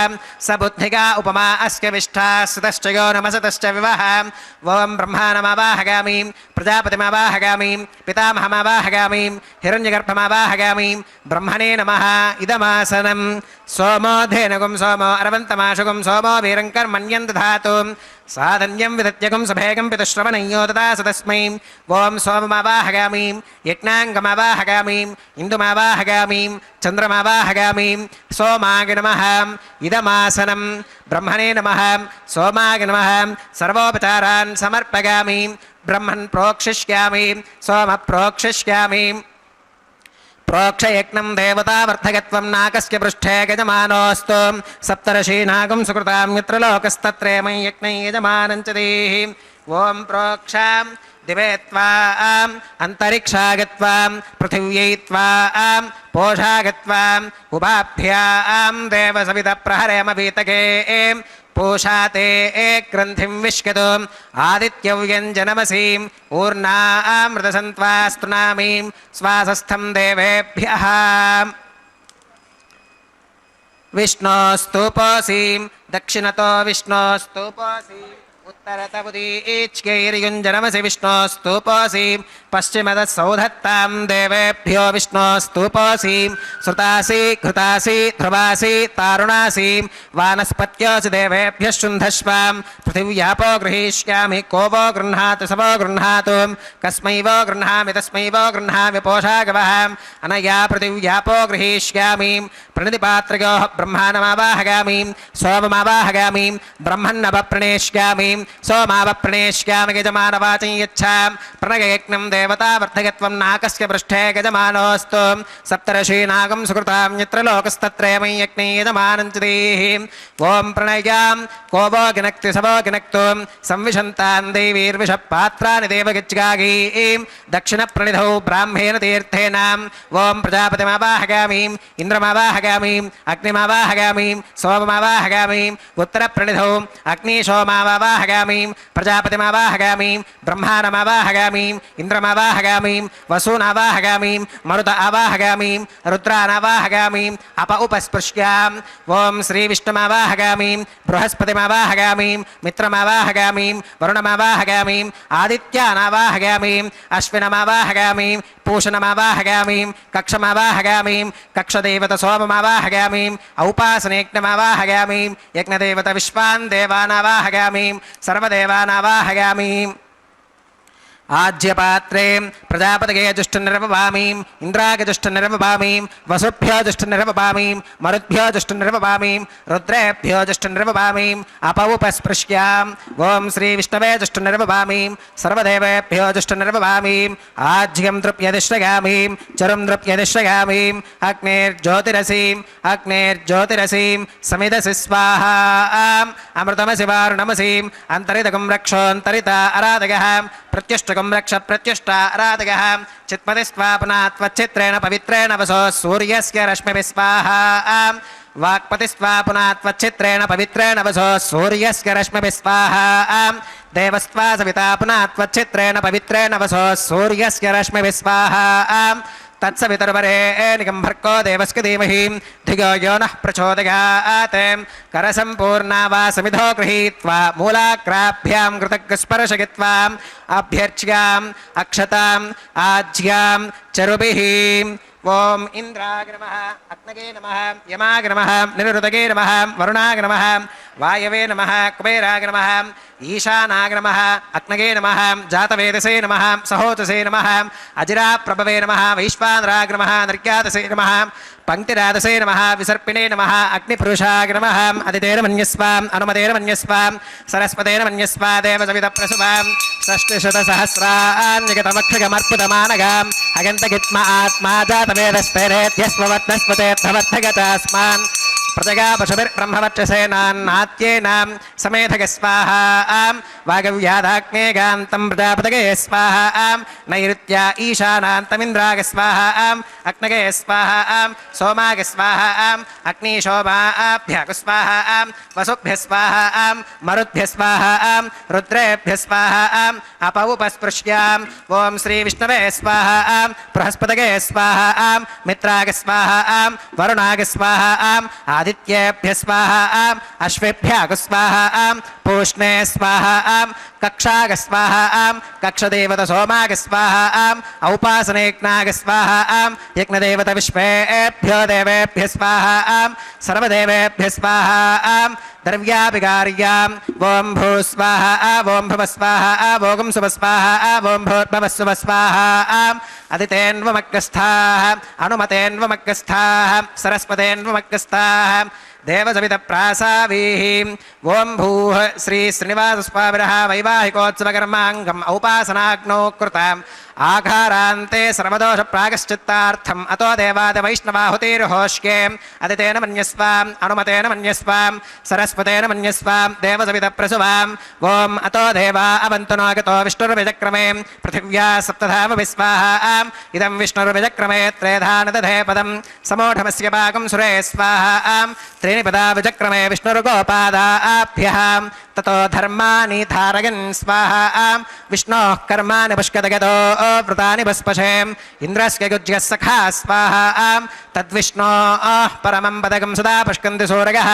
स बुद्धिका उपमा अस्य विष्ठास्तश्च यो नमसतश्च विवह ॐ ब्रह्माणमावाहगामि प्रजापतिमावाहगामि पितामहमावाहगामि हिरण्यगर्भमावाहगामि ब्रह्मणे नमः इदमासनं सोमो धेनुगुं सोमो अरवन्तमाशुगुं सोमो वीरङ्कर्मण्यं दधातु साधन्यं विदत्यगुं सभेगं पितुश्रवणयो ददासु तस्मै ॐ सोममावाहगामि यज्ञाङ्गमावाहगामि इन्दुमावाहगामि चन्द्रमावाहगामि सोमाय नमः इदमासनं ब्रह्मणे नमः सोमाय नमः सर्वोपचारान् समर्पयामि ब्रह्मन् प्रोक्षिष्यामि सोम प्रोक्षिष्यामि प्रोक्षयज्ञं देवतावर्धकत्वं नाकस्य पृष्ठे यजमानोऽस्तु सप्तर्षीनागं सुकृतां यत्र लोकस्तत्रेमं यज्ञं यजमानं च देहि ॐ प्रोक्षां दिवे त्वाम् अन्तरिक्षागत्वां पृथिव्यै त्वाम् पोषागत्वाम् उभाभ्यां देवसवितप्रहरेम वीतके पूषाते ग्रन्थिं विश्कतु आदित्यव्यञ्जनमसीम् ऊर्णामृतसन्त्वास्तुनामीं स्वासस्थं देवेभ्यः विष्णोस्तूपोऽसीं दक्षिणतो विष्णोस्तूपोऽसीम् उत्तरतमुदीच्यैर्युञ्जनमसि विष्णोस्तूपोऽसीं पश्चिमतः सौधत्तां देवेभ्यो विष्णोस्तूपोऽसीं श्रुतासि घृतासि ध्रुवासि तारुणासीं वानस्पत्योऽसि देवेभ्यः शुन्धश्वां पृथिव्यापो गृहीष्यामि को वो गृह्णातु स वो गृह्णातु कस्मै वो गृह्णामि तस्मै वो गृह्णामि पोषागवः अनया पृथिव्यापो गृहीष्यामि प्रणितिपात्रयोः ब्रह्माणमावाहगामि सोममावाहगामि ब्रह्मन्नवप्रणेष्यामि सोमावप्रणेष्यामि यजमानवाचं यच्छां प्रणययज्ञं देवतावर्धकत्वं नाकस्य पृष्ठे यजमानोऽस्तु सप्तर्षीनागं सुकृतां यत्र लोकस्तत्रेमं यज्ञं यजमानं च देहि ॐ प्रणयां को वो गिनक्ति स वो गिनक्तु संविशन्तां देवीर्विषपात्राणि देवगिच्गागीं दक्षिणप्रणिधौ ब्राह्मेण तीर्थेन ॐ प्रजापतिमावाहगामि इन्द्रमावाहगामि अग्निमावाहगामि सोममावाहगामि उत्तरप्रणिधौ अग्निशोमावाहगामि प्रजापतिमावाहगामि ब्रह्माणमावाहगामि इन्द्रमावाहगामि वसूनावाहगामि मरुत आवाहगामि रुद्रानावाहगामि अप उपस्पृश्याम् ॐ श्रीविष्णुमावाहगामि बृहस्पतिमावाहगामि मित्रमावाहगामि वरुणमावाहगामि आदित्यानावाहगामि अश्विनमावाहगामि पूषणमावाहगामि कक्षमावाहगामि कक्षदेवत सोममावाहगामि औपासनेज्ञमावाहगामि यज्ञदेवत विश्वान् देवानावाहगामि सर्वदेवानावाहगामि ఆజ్యపాత్రే ప్రజాపతగే జుష్టునిర్వపామీం ఇంద్రాగ జుష్టునిర్వపామీం వసుభ్యో జుష్టునిర్వపామీం మరుద్భ్యో జుష్టునిర్వపామీం రుద్రేభ్యో జుష్టునిర్వపామీం అపౌపస్పృశ్యాం ఓం శ్రీ విష్ణవే జుష్టునిర్వపామీం సర్వదేవేభ్యో జుష్టునిర్వపామీం ఆజ్యం దృప్యదిశ్రగామీం చరుం దృప్యదిశ్రగామీం అగ్నేర్జ్యోతిరసీం సమిదసి స్వాహా అమృతమసి వారుణమసీం అంతరితకం రక్షోంతరిత అరాధగః ప్రత్యుష్టకం రక్ష ప్రత్యుష్ట అరాధగః చిత్మతిస్త్వా పునాత్వచ్చిత్రేణ పవిత్రేణ వసో సూర్యస్య రశ్మిభిः స్వాహా వాక్పతిస్త్వా పునాత్వచ్చిత్రేణ పవిత్రేణ వసో సూర్యస్య రశ్మిభిः స్వాహా దేవస్త్వా సవితా పునాత్వచ్చిత్రేణ పవిత్రేణ వసో సూర్యస్య రశ్మిభిः స్వాహా తత్సవితుర్వరేణికం భర్గో దేవస్య ధీమహి ధియో యో నః ప్రచోదయాత్ కరసంపూర్ణా వా సమిధో గృహీత్వా మూలాగ్రాభ్యాం కృతజ్ఞస్పర్శగిత్వా అభ్యర్చ్యాం అక్షతాం ఆజ్యాం చరుభిః ఓం ఇంద్రాయ నమః అగ్నగే నమః యమాయ నమః నిరుతగే నమః వరుణాయ నమః వాయవే నమః కుబేరాయ నమః ఈశానాయ నమః అగ్నగే నమః జాతవేదసే నమః సహోతసే నమః అజిరాప్రభవే నమః వైశ్వానరాయ నమః నర్యాదసే నమః పంక్తిరాదసే నమః విసర్పిణే నమః అగ్నిపురుషాయ నమః అదితేన మన్యస్వాం అనుమతేన మన్యస్వాం సరస్వతేన మన్యస్వా దేవసవిత ప్రసువాం షష్టిశతసహస్రాన్యగతమక్షగమర్పుతమానగాం అగంతగిత్మ ఆత్మా జాతవేదస్పేరేత్యస్వవర్తస్పతేత్థవర్తగతాస్మాన్ ప్రజగా పశుభిర్బ్రహ్మవర్చసేనాన్నాత్యేనాం సమేధగ స్వాహా వాగవ్యాధాగ్నేగాంతం ప్రజాపతగే స్వాహా నైరుత్యా ఈశానాంతమింద్రాగ స్వాహా అగ్నగే స్వాహా సోమాగ స్వాహా అగ్నిశోభాభ్యాగ స్వాహా వసుభ్య స్వాహా మరుద్భ్య స్వాహా రుద్రేభ్య స్వాహా అపౌపస్పృశ్యాం ఓం శ్రీ విష్ణవే స్వాహా బృహస్పతగే స్వాహా మిత్రాగ స్వాహా వరుణాగ స్వాహా ఆదిత్యేభ్య స్వాహా అశ్వేభ్యాగ స్వాహా పూష్ణే స్వాహా కక్షాగ స్వాహా కక్షదేవత సోమాగ స్వాహా ఔపాసనేజ్ఞాగ స్వాహా యజ్ఞదేవత విశ్వేభ్యో దేవేభ్య స్వాహా సర్వదేవేభ్య స్వాహా ద్రవ్యాభికార్యాం ఓం భూ స్వాహా ఓం భువ స్వాహా ఓం శుభ స్వాహా ఓం భూర్భవ శుభ స్వాహా అదితేన్వమగ్గస్థాః అనుమతేన్వమగ్గస్థాః సరస్వతేన్వమగ్గస్థాః దేవసవిత ప్రాసావీః ఓం భూః శ్రీ శ్రీనివాసస్వామినః వైవాహికోత్సవకర్మాంగం ఔపాసనాగ్నో కృతాం ఆఘారాంతే సర్వదోష ప్రాగశ్చిత్తార్థం అతో దేవాద వైష్ణవాహుతిర్హోష్కే అదితేన మన్యస్వాం అనుమతేన మన్యస్వాం సరస్వతేన మన్యస్వాం దేవసవిత ప్రసువాం ఓం అతో దేవా అవంతు నాగతో విష్ణుర్విజక్రమే పృథివ్యా సప్తధామ విస్వాహా ఇదం విష్ణుర్విజక్రమే త్రేధాన దధే పదం సమోఢమస్య భాగం సురే స్వాహా త్రీణి పదా విజక్రమే విష్ణుర్గోపాదాభ్యః తతో ధర్మాని ధారయన్ స్వాహా విష్ణోః కర్మాణి పుష్కదగతో వ్రతాని భస్పశే ఇంద్రస్య గుజ్యః సఖా స్వాహా తద్విష్ణోః పరమం పదకం సదా పుష్కంతి సూరగః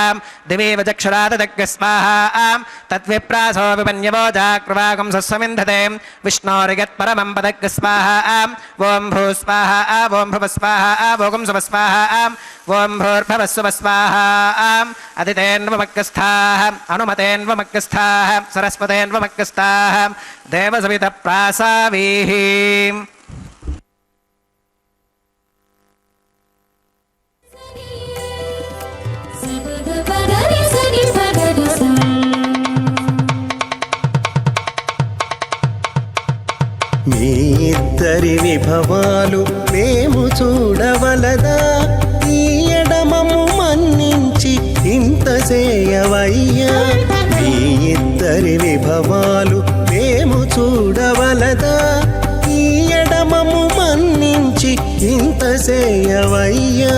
దివే వజక్షరాదగ్గ స్వాహా తద్విప్రాసో విపన్యవో జాగ్రవాగం సస్సమింధతే విష్ణోరిగత్పరమం పదగ్గ స్వాహా ఓం భూ స్వాహా ఓం భువ స్వాహా ఓం శుభ స్వాహా ఓం భూర్భవ శుభ స్వాహా అదితేన్వమగ్గస్థాః అనుమతేన్వమగ్గస్థాః సరస్వతేన్వమగ్గస్థాః దేవసవిత ప్రాసావీః మీ ఇద్దరి విభవాలు మేము చూడవలదా ఈ ఎడమము మన్నించి ఇంత చేయవయ్యా మీ ఇద్దరి విభవాలు మేము చూడవలదా ఈ ఎడమము మన్నించి ఇంత చేయవయ్యా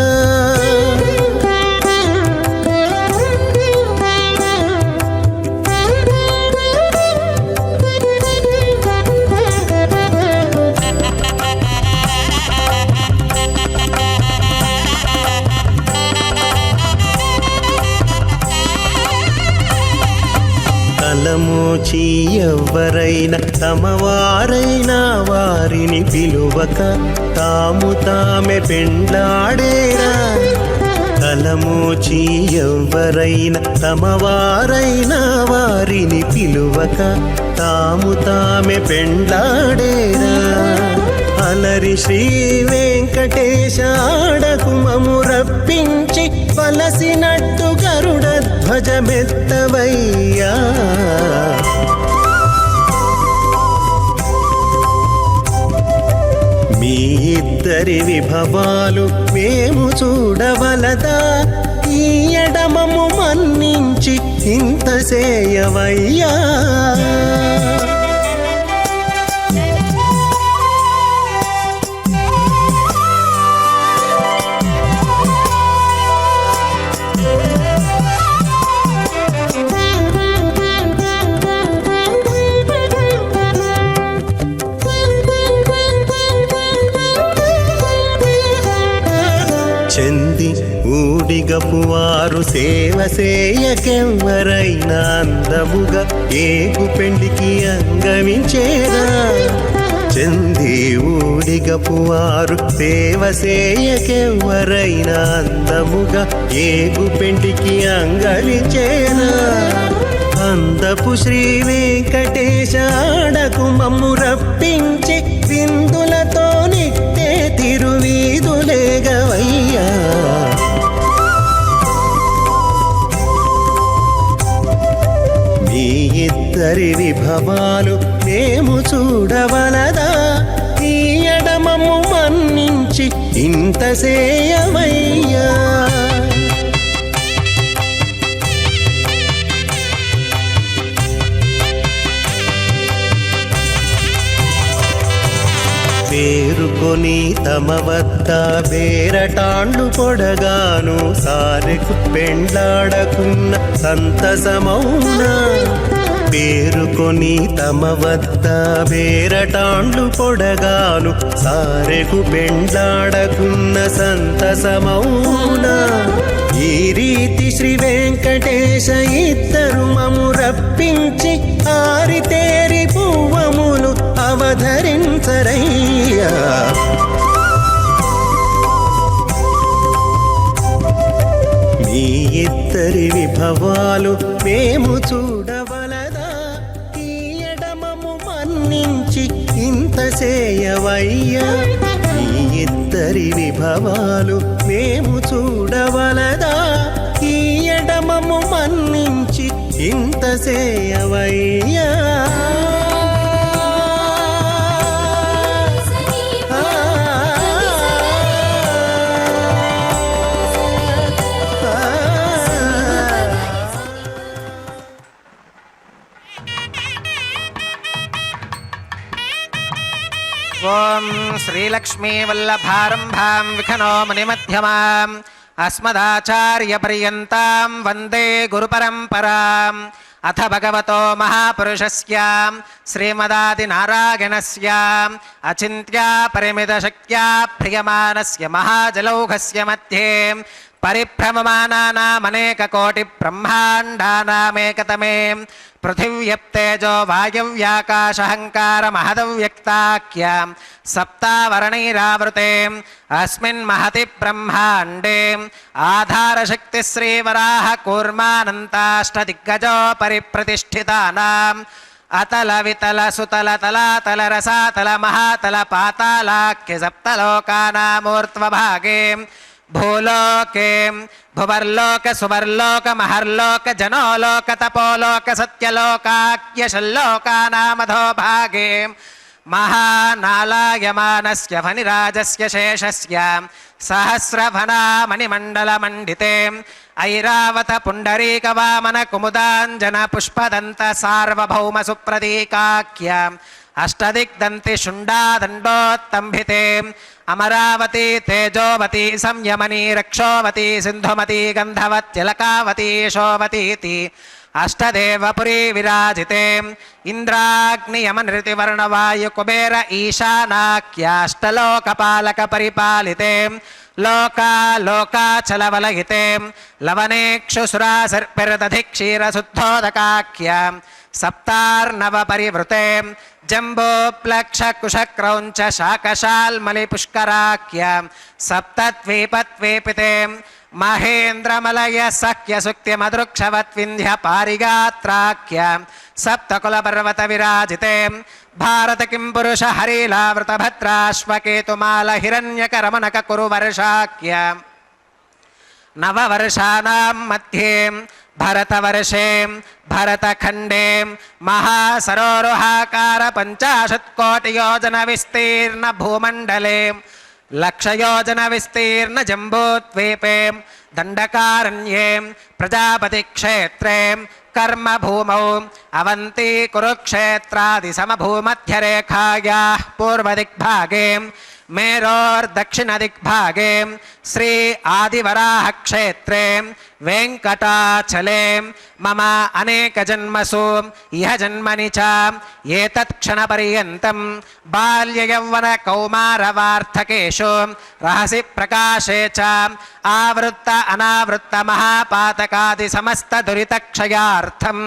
తలమూచి ఎవ్వరైనా తమవారైనా వారిని పిలువక తాము తామె పెండ్లాడేరా తలమోచి ఎవ్వరైనా తమవారైన వారిని పిలువక తాము తామే పెండ్లాడేరా. అలరి శ్రీ వెంకటేశ ఆడకు మము రప్పించి వలసినట్టు గరుడ ధ్వజమెత్తవయ్యా. మీ ఇద్దరి విభవాలు మేము చూడవలదా, ఈ ఎడమము మన్నించి ఇంత సేయవయ్యా. చెంది ఊడిగపు వారు సేవ సేయకెవ్వరైనా అందముగా ఏగు పెండికి అంగమించేరా. చెంది ఊడిగపు వారు సేవ సేయకెవ్వరైనా అందముగా ఏగు పెండికి అంగమించేరా. అందపు శ్రీ వెంకటేశ ఆడకు మమ్ము రప్పించి విందులతో నిట్టే తిరువీధులేగవయ్యా. మీ ఇద్దరి విభవాలు మేము చూడవలదా, ఈ ఎడమము మన్నించి ఇంత సేయవయ్యా. పేరుకొని తమ వద్ద బేరటాండ్లు పొడగాను సారెకు పెండ్లాడకున్న సంతసమౌనా. పేరుకొని తమ వద్ద బేరటాండ్లు పొడగాను సారెకు పెండ్లాడకున్న సంతసమౌనా. ఈ రీతి శ్రీ వెంకటేశ ఇద్దరు మము రప్పించి ఆరితేరి పువ్వములు అవధరించరయ్యా. మీ ఇద్దరి విభవాలు మేము చూడవలదా, ఈ ఎడమము మన్నించి ఇంత సేయవయ్యా. మీ ఇద్దరి విభవాలు మేము చూడవలదా, ఈ ఎడమము మన్నించి ఇంత సేయవయ్యా. ఓం శ్రీలక్ష్మీ వల్లభారంభాం విఖనో మునిమధ్యమాం అస్మదాచార్య పర్యంతాం వందే గురుపరంపరాం. అథ భగవతో మహాపురుషస్య శ్రీమదాది నారాయణస్య అచింత్య పరిమిత శక్త్యా ప్రియమానస్య మహాజలౌఘస్య మధ్యే పరిభ్రమమానానామనేక కోటి బ్రహ్మాండానామేకతమే పృథివ్యప్తేజో వాయవ్యాకాశహంకార మహదవ్యక్తాఖ్య సప్తావరణైరావృతే అస్మిన్ మహతి బ్రహ్మాండే ఆధారశక్తి శ్రీవరాహ కూర్మానంతాష్టదిగ్గజో పరిప్రతిష్ఠితానాం అతల వితల సుతల తలాతల రసాతల మహాతల పాతాళాఖ్య సప్తలోకానామూర్ధ్వభాగే భూలోకే భువర్లోక సువర్లోక మహర్లోక జనోలోక తపోలోక సత్యలోకాఖ్యశల్లోకానామధో భాగే మహానాలాయమానస్య ఫణిరాజస్య శేషస్య సహస్రఫణామణిమండలమండితే ఐరావత పుండరీక వామన కుముదాంజన పుష్పదంత సార్వభౌమ సుప్రతీకాఖ్య అష్టదిగ్దంతి శుండాదండోత్తంభితే అమరావతి తేజోవతి సంయమని రక్షోవతి సింధుమతి గంధవత్యలకావతి యశోవతీతి అష్టదేవపురీ విరాజితే ఇంద్రాగ్నియమనృతివర్ణవాయు కుబేర ఈశానాఖ్యాష్టలోకపాలక పరిపాలితే లోకాలోకాచలవలహితే లవనేక్షుసురాసర్పిరదధిక్షీరశుద్ధోదకాఖ్య సప్తార్ణవ పరివృతే జంబోప్లక్షకుశక్రౌంచ శాకశాల్మలిపుష్కరాఖ్య సప్తద్వీపద్వీపితే మహేంద్రమలయ సఖ్య సుక్తి మదృక్షవత్వింధ్య పారిగాత్రాఖ్య సప్తకుల పర్వత విరాజితే భారత కిం పురుష హరిలావృత భద్రాశ్వకేతుమాల హిరణ్యక రమణక కురు వర్షాఖ్య నవవర్షానాం మధ్యే భరతవర్షే భరతఖండే మహాసరోరుహాకార 50 కోటి యోజన విస్తీర్ణ భూమండలే లక్షయోజన విస్తీర్ణ జంబూద్వీపే దండకారణ్యే ప్రజాపతి క్షేత్రే కర్మభూమౌ అవంతి కురుక్షేత్రాది సమభూమధ్యరేఖాయా పూర్వదిగ్భాగే మేరోర్దక్షిణదిగ్భాగే శ్రీ ఆదివరాహ క్షేత్రే వెంకటాచలే మమ అనేక జన్మసు ఇహ జన్మని చ ఏతత్ క్షణపర్యంతం బాల్యయౌవన కౌమారవార్ధకేషు రహసి ప్రకాశే చ ఆవృత్త అనావృత్త మహాపాతకాది సమస్త దురితక్షయార్థం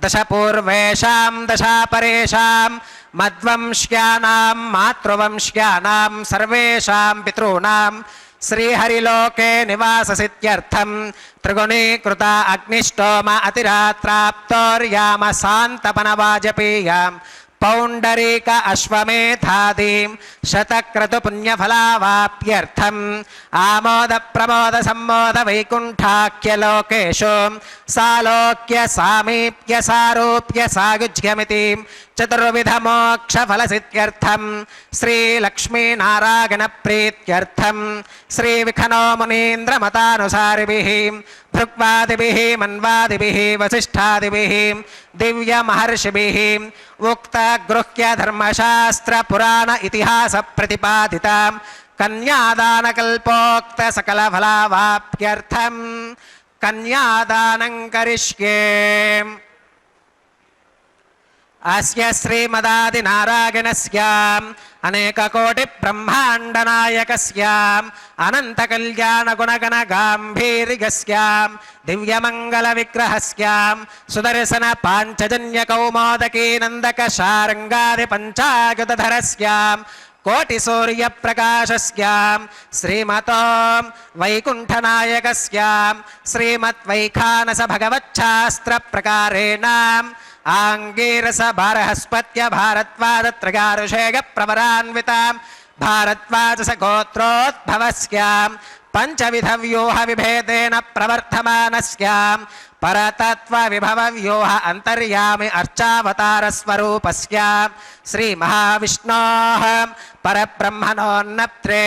దశ పూర్వేషాం దశాపరేషాం మద్వంశ్యానాం మాతృవంశ్యానాం సర్వేషాం పితॄణాం శ్రీహరిలోకే నివాససిత్యర్థం త్రిగుణీకృత అగ్నిష్టోమ అతిరాత్రాప్తోర్యామ శాంతపన వాజపేయాం పౌండరీక అశ్వమేధాదీం శతక్రతు పుణ్యఫలావాప్యర్థం ఆమోద ప్రమోద సమ్మోద వైకుంఠాఖ్యలోకేషు సాలోక్య సామీప్య సారూప్య సాయుజ్యమితి చతుర్విధ మోక్ష ఫలసిద్ధ్యర్థం శ్రీ లక్ష్మీనారాయణ ప్రీత్యర్థం శ్రీ విఖనో మునీంద్ర మతానుసారిభిః భృగ్వాదిభిః మన్వాదిభిః వసిష్ఠాదిభిః దివ్య మహర్షిభిః ఉక్త గృహ్య ధర్మశాస్త్ర పురాణ ఇతిహాస ప్రతిపాదిత కన్యాదాన కల్పోక్త సకల ఫలావాప్యర్థం కన్యాదానం కరిష్యే. అస్య శ్రీమదాదినారాయణస్య అనేక కోటి బ్రహ్మాండ నాయకస్య అనంత కళ్యాణ గుణగణ గాంభీర్యస్య దివ్యమంగళ విగ్రహస్య సుదర్శన పాంచజన్య కౌమోదకీ నందక శారంగాది పంచాయుధరస్య కోటి సూర్య ప్రకాశస్య శ్రీమతో వైకుంఠనాయకస్య శ్రీమద్ వైఖానస భగవచ్ఛాస్త్ర ప్రకారేణ ఆంగీరస భారహస్పత్య భారద్వాజ త్రయారుషేయ ప్రవరాన్విత భారద్వాజస గోత్రోద్భవస్య పంచవిధ వ్యూహ విభేదేన ప్రవర్ధమానస్య పరతత్వ విభవ వ్యూహ అంతర్యామి అర్చావతార స్వరూపస్య శ్రీ మహావిష్ణోః పరబ్రహ్మణోన్నప్త్రే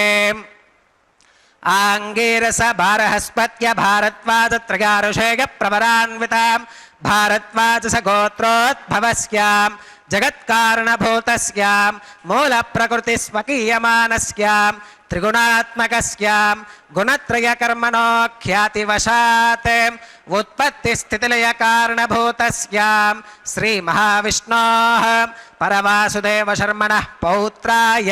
ఆంగీరస భారహస్పత్య భారద్వాజ త్రయారుషేయ ప్రవరాన్విత భారద్వాజస గోత్రోద్భవస్య జగత్కారణభూతస్య మూల ప్రకృతి స్వకీయమానస్య త్రిగుణాత్మకస్య గుణత్రయ కర్మణో ఖ్యాతివశాత్ ఉత్పత్తి స్థితిలయ కారణభూతస్య శ్రీ మహావిష్ణోః పరవాసుదేవ శర్మణః పౌత్రాయ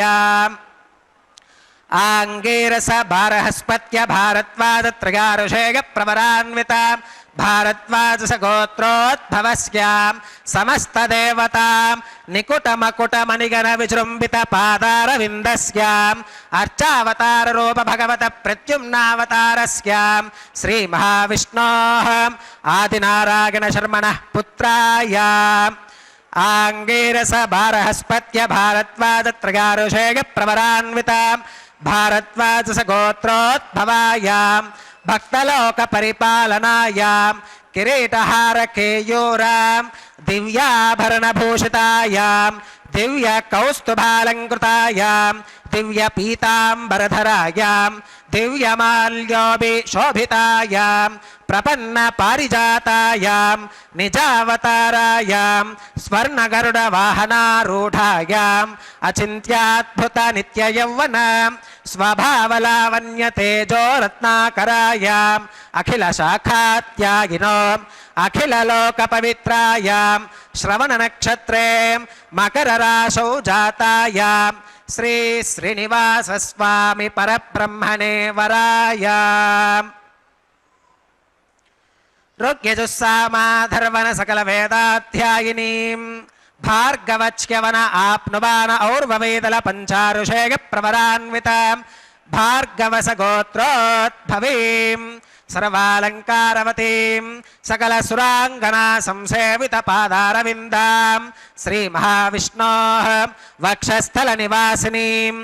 ఆంగీరస భారహస్పత్య భారద్వాజ త్రయారుషేయ ప్రవరాన్విత భారద్వాజస గోత్రోద్భవస్య సమస్త దేవతా నికుట మకుట మణిగణ విజృంభిత పాదార విందస్య అర్చావతార రూప భగవత ప్రత్యుమ్నావతారస్య శ్రీ మహావిష్ణోః ఆదినారాయణ శర్మణః పుత్రాయ ఆంగీరస భారహస్పత్య భారద్వాజ త్రయారుషేయ ప్రవరాన్విత భారద్వాజస గోత్రోద్భవాయ భక్తలోక పరిపాలనాయ కిరీటహార కేయూరాం దివ్యాభరణభూషితాయ దివ్య కౌస్తుభాలంకృతాయ దివ్య పీతాంబరధరాయ దివ్యమాల్యోభి శోభితాయ ప్రపన్న పారిజాతాయ నిజావతారాయ స్వర్ణగరుడ వాహనారూఢాయ అచింత్యాద్భుత నిత్యయౌవన స్వభావలావణ్య తేజో రత్నాకరాయ అఖిల శాఖాత్యాగినో అఖిల లోక పవిత్రాయ శ్రవణ నక్షత్రే మకర రాశౌ జాతాయ శ్రీ శ్రీనివాస స్వామి పరబ్రహ్మణే వరాయ రుగ్యజుస్సామాధర్వణ సకల వేదాధ్యాయినీం భార్గవచ్యవన ఆప్నువాన ఔర్వవేదల పంచారుషేయ ప్రవరాన్విత భార్గవస గోత్రోద్భవీం సర్వాలంకారవతీం సకలసురాంగనా సంసేవితపాదారవిందాం శ్రీమహావిష్ణోః వక్షస్థలనివాసినీం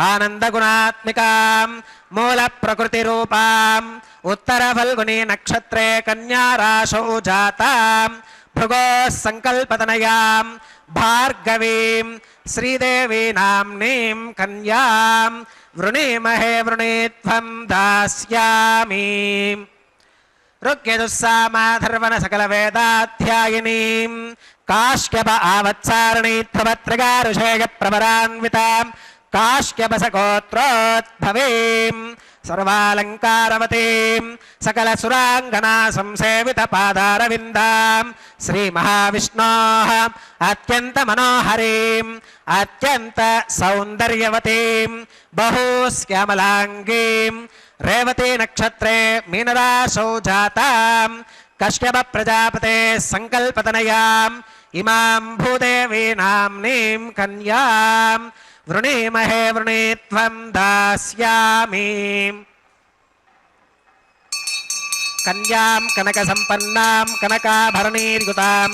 ఆనందగుణాత్మికాం మూలప్రకృతిరూపాం ఉత్తరఫల్గుని నక్షత్రే కన్యారాశౌ జాతాం భృగోः సంకల్పతనయాం భార్గవీం శ్రీదేవీ నామ్నీం కన్యాం వృణీమహే వృణీత్వం దాస్యామి. ఋగ్యజుస్సామాధర్వణ సకల వేదాధ్యాయినీం కాశ్యప ఆవత్సారణీత్వత్రిగారుషేయ ప్రవరాన్వితాం కాశ్యపసగోత్రోద్భవీం సర్వాలంకారవతీం సకలసురాంగనా సంసేవితపాదారవిందాం శ్రీమహావిష్ణోః అత్యంత మనోహరీం అత్యంత సౌందర్యవతీం బహూశ్యామలాంగీం రేవతీ నక్షత్రే మీనరాశౌ జాతాం కశ్యప ప్రజాపతే సంకల్పతనయాం ఇమాం భూదేవీ నామ్నీం కన్యాం వృణీమహే వృణీత్వం దాస్యామి. కన్యాం కనక సంపన్నాం కనకాభరణీర్యుతాం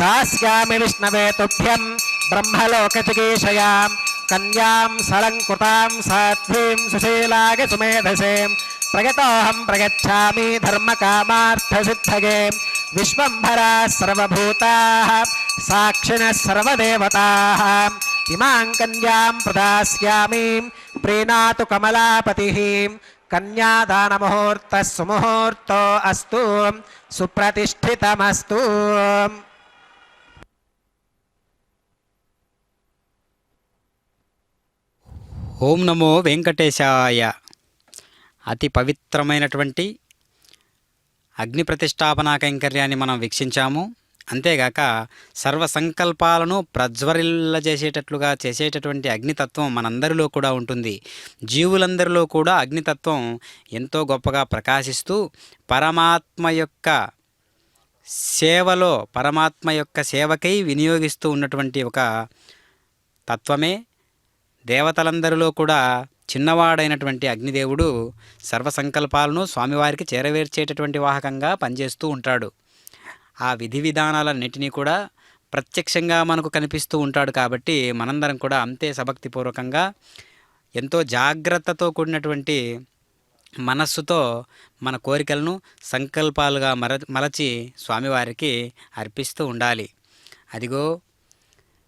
దాస్యామి విష్ణవే తుభ్యం బ్రహ్మలోక చికీషయాం. కన్యాం సలంకృతాం సాధ్వీం సుశీలాగ సుమేధసేం ప్రగతోహం ప్రగచ్ఛామి ధర్మకామార్థసిద్ధగే. విశ్వంభరా సర్వభూతాః సాక్షిణః సర్వదేవతాః ఇమాం కన్యాం ప్రదాస్యామి ప్రీణాతు కమలాపతిః. కన్యాదానముహూర్తః సుముహూర్తో అస్తు సుప్రతిష్ఠితమస్తు. ఓం నమో వెంకటేశాయ. అతి పవిత్రమైనటువంటి అగ్ని ప్రతిష్టాపనా కైంకర్యాన్ని మనం వీక్షించాము. అంతేగాక సర్వ సంకల్పాలను ప్రజ్వరిల్లజేసేటట్లుగా చేసేటటువంటి అగ్నితత్వం మనందరిలో కూడా ఉంటుంది. జీవులందరిలో కూడా అగ్నితత్వం ఎంతో గొప్పగా ప్రకాశిస్తూ పరమాత్మ యొక్క సేవలో పరమాత్మ యొక్క సేవకై వినియోగిస్తూ ఉన్నటువంటి ఒక తత్వమే. దేవతలందరిలో కూడా చిన్నవాడైనటువంటి అగ్నిదేవుడు సర్వ సంకల్పాలను స్వామివారికి చేరవేర్చేటటువంటి వాహకంగా పనిచేస్తూ ఉంటాడు. ఆ విధి విధానాలన్నిటినీ కూడా ప్రత్యక్షంగా మనకు కనిపిస్తూ ఉంటాడు. కాబట్టి మనందరం కూడా అంతే సభక్తిపూర్వకంగా ఎంతో జాగ్రత్తతో కూడినటువంటి మనస్సుతో మన కోరికలను సంకల్పాలుగా మలచి స్వామివారికి అర్పిస్తూ ఉండాలి. అదిగో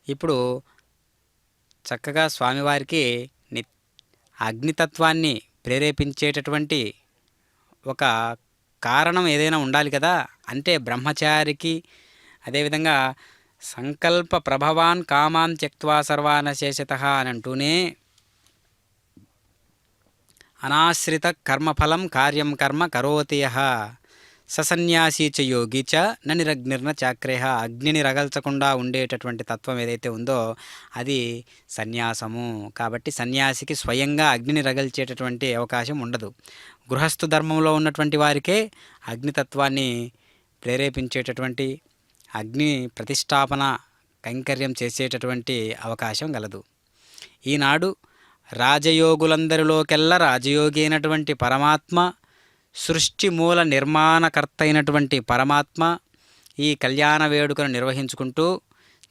ఇప్పుడు చక్కగా స్వామివారికి అగ్నితత్వాన్ని ప్రేరేపించేటటువంటి ఒక కారణం ఏదైనా ఉండాలి కదా. అంటే బ్రహ్మచారికి అదేవిధంగా సంకల్ప ప్రభవాన్ కామాన్ త్యక్త్వా సర్వానశేషతః అని అంటూనే అనాశ్రిత కర్మఫలం కార్యం కర్మ కరోతి యః ససన్యాసీ చ యోగి చ నిరగ్నిర్న చాక్రేహ. అగ్నిని రగల్చకుండా ఉండేటటువంటి తత్వం ఏదైతే ఉందో అది సన్యాసము. కాబట్టి సన్యాసికి స్వయంగా అగ్నిని రగల్చేటటువంటి అవకాశం ఉండదు. గృహస్థు ధర్మంలో ఉన్నటువంటి వారికే అగ్నితత్వాన్ని ప్రేరేపించేటటువంటి అగ్ని ప్రతిష్టాపన కైంకర్యం చేసేటటువంటి అవకాశం గలదు. ఈనాడు రాజయోగులందరిలోకెల్లా రాజయోగి అయినటువంటి పరమాత్మ, సృష్టి మూల నిర్మాణకర్త అయినటువంటి పరమాత్మ ఈ కళ్యాణ వేడుకను నిర్వహించుకుంటూ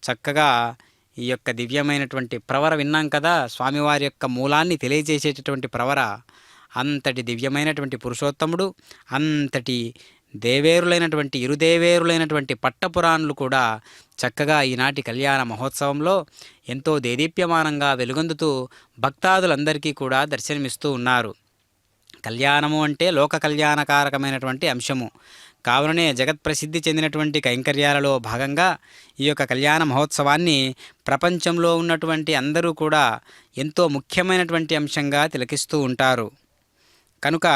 చక్కగా ఈ యొక్క దివ్యమైనటువంటి ప్రవర విన్నాం కదా. స్వామివారి యొక్క మూలాన్ని తెలియజేసేటటువంటి ప్రవర. అంతటి దివ్యమైనటువంటి పురుషోత్తముడు, అంతటి దేవేరులైనటువంటి ఇరుదేవేరులైనటువంటి పట్టపురాణులు కూడా చక్కగా ఈనాటి కళ్యాణ మహోత్సవంలో ఎంతో దేదీప్యమానంగా వెలుగొందుతూ భక్తాదులందరికీ కూడా దర్శనమిస్తూ ఉన్నారు. కళ్యాణము అంటే లోక కళ్యాణకారకమైనటువంటి అంశము. కావుననే జగత్ప్రసిద్ధి చెందినటువంటి కైంకర్యాలలో భాగంగా ఈ యొక్క కళ్యాణ మహోత్సవాన్ని ప్రపంచంలో ఉన్నటువంటి అందరూ కూడా ఎంతో ముఖ్యమైనటువంటి అంశంగా తిలకిస్తూ ఉంటారు. కనుక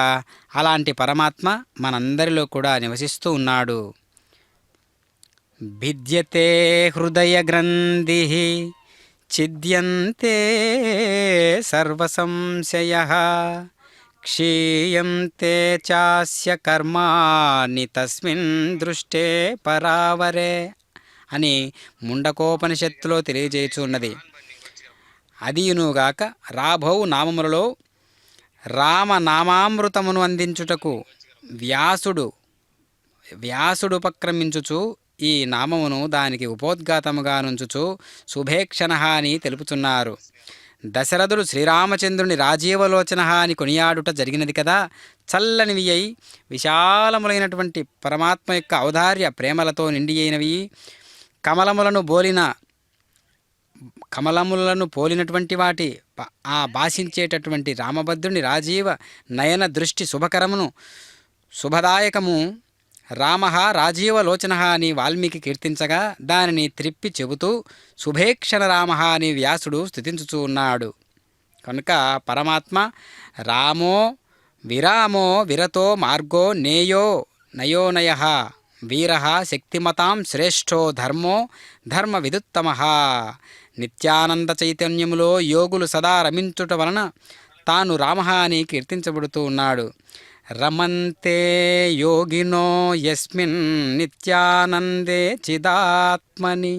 అలాంటి పరమాత్మ మనందరిలో కూడా నివసిస్తూ ఉన్నాడు. భిద్యతే హృదయ గ్రంథి ఛిద్యంతే సర్వసంశయః క్షీయంతే చాస్య కర్మాణి తస్మిన్ దృష్టే పరావరే అని ముండకోపనిషత్తులో తెలియజేయుచున్నది. అదియునుగాక రాబోవు నామములలో రామనామామృతమును అందించుటకు వ్యాసుడుపక్రమించుచు ఈ నామమును దానికి ఉపోద్ఘాతముగా నుంచుచు శుభేక్షణ అని తెలుపుచున్నారు. దశరథుడు శ్రీరామచంద్రుని రాజీవలోచన అని కొనియాడుట జరిగినది కదా. చల్లనివి అయి విశాలములైనటువంటి పరమాత్మ యొక్క ఔదార్య ప్రేమలతో నిండి అయినవి, కమలములను పోలినటువంటి వాటి ఆ భాషించేటటువంటి రామభద్రుని రాజీవ నయన దృష్టి శుభదాయకము రామ రాజీవలోచన అని వాల్మీకి కీర్తించగా దానిని త్రిప్పి చెబుతూ శుభేక్షణ రామ అని వ్యాసుడు స్తుతించుచూ ఉన్నాడు. కనుక పరమాత్మ రామో విరామో విరతో మార్గో నయోనయ వీర శక్తిమతాం శ్రేష్ఠో ధర్మో ధర్మ విదుత్తమ. నిత్యానంద చైతన్యములో యోగులు సదా రమించుట వలన తాను రామ అని కీర్తించబడుతూ ఉన్నాడు. రమంతే యోగినో యస్మిన్ నిత్యానందే చిదాత్మని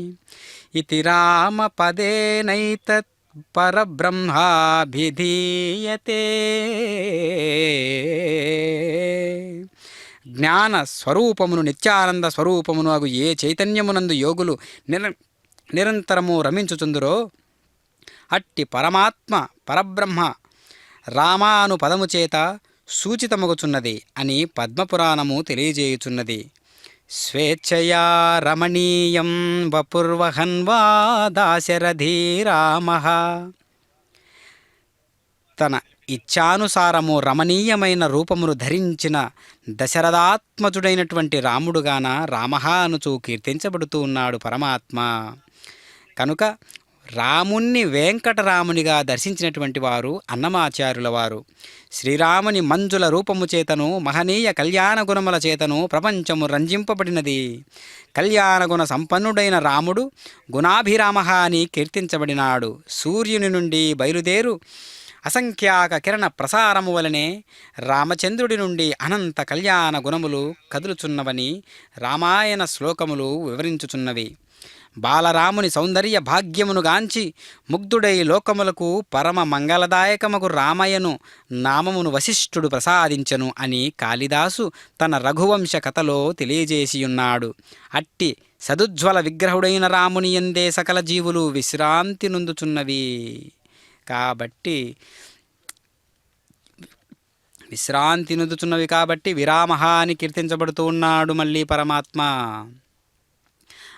ఇతి రామ పదేనైతత్ పరబ్రహ్మాభిధీయతే. జ్ఞాన స్వరూపమును నిత్యానంద స్వరూపమును అగు ఏ చైతన్యమునందు యోగులు నిరంతరము రమించుచుందురో అట్టి పరమాత్మ పరబ్రహ్మ రామాను పదము చేత సూచితమగుచున్నది అని పద్మపురాణము తెలియజేయుచున్నది. స్వేచ్ఛయా రమణీయం వపుర్వహన్వా దాశరథీ రామ. తన ఇచ్ఛానుసారము రమణీయమైన రూపమును ధరించిన దశరథాత్మజుడైనటువంటి రాముడుగాన రామః అనుచూ కీర్తించబడుతూ ఉన్నాడు పరమాత్మ. కనుక రాముణ్ణి వెంకటరామునిగా దర్శించినటువంటి వారు అన్నమాచార్యుల వారు. శ్రీరాముని మంజుల రూపము చేతను మహనీయ కళ్యాణ గుణముల చేతను ప్రపంచము రంజింపబడినది. కళ్యాణగుణ సంపన్నుడైన రాముడు గుణాభిరామ అని కీర్తించబడినాడు. సూర్యుని నుండి బయలుదేరు అసంఖ్యాక కిరణ ప్రసారము వలనే రామచంద్రుడి నుండి అనంత కళ్యాణ గుణములు కదులుచున్నవని రామాయణ శ్లోకములు వివరించుచున్నవి. బాలరాముని సౌందర్య భాగ్యమును గాంచి ముగ్ధుడై లోకములకు పరమ మంగళదాయకమగు రామయ్యను నామమును వశిష్ఠుడు ప్రసాదించను అని కాళిదాసు తన రఘువంశ కథలో తెలియజేసియున్నాడు. అట్టి సదుజ్వల విగ్రహుడైన రాముని యందే సకల జీవులు విశ్రాంతి నొందుచున్నవి. కాబట్టి విరామః అని కీర్తించబడుతూ ఉన్నాడు మళ్ళీ పరమాత్మ.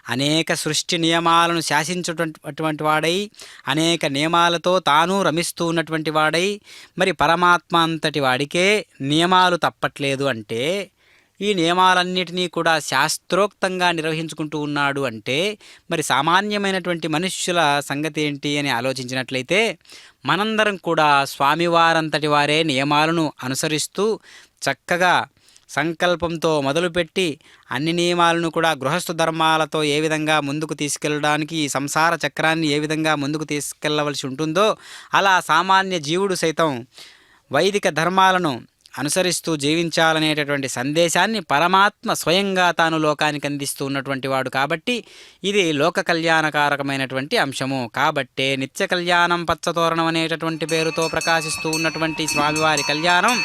అనేక సృష్టి నియమాలను శాసించేటటువంటి వాడై అనేక నియమాలతో తాను రమిస్తూ ఉన్నటువంటి వాడై మరి పరమాత్మ అంతటి వాడికే నియమాలు తప్పట్లేదు అంటే ఈ నియమాలన్నిటినీ కూడా శాస్త్రోక్తంగా నిర్వహించుకుంటూ ఉన్నాడు అంటే మరి సామాన్యమైనటువంటి మనుష్యుల సంగతి ఏంటి అని ఆలోచించినట్లయితే మనందరం కూడా స్వామివారంతటి వారే నియమాలను అనుసరిస్తూ చక్కగా సంకల్పంతో మొదలుపెట్టి అన్ని నియమాలను కూడా గృహస్థు ధర్మాలతో ఏ విధంగా ముందుకు తీసుకెళ్ళడానికి ఈ సంసార చక్రాన్ని ఏ విధంగా ముందుకు తీసుకెళ్ళవలసి ఉంటుందో అలా సామాన్య జీవుడు సైతం వైదిక ధర్మాలను అనుసరిస్తూ జీవించాలనేటటువంటి సందేశాన్ని పరమాత్మ స్వయంగా తాను లోకానికి అందిస్తూ ఉన్నటువంటి వాడు. కాబట్టి ఇది లోక కళ్యాణకారకమైనటువంటి అంశము. కాబట్టే నిత్య కళ్యాణం పచ్చతోరణం అనేటటువంటి పేరుతో ప్రకాశిస్తూ ఉన్నటువంటి స్వామివారి కళ్యాణం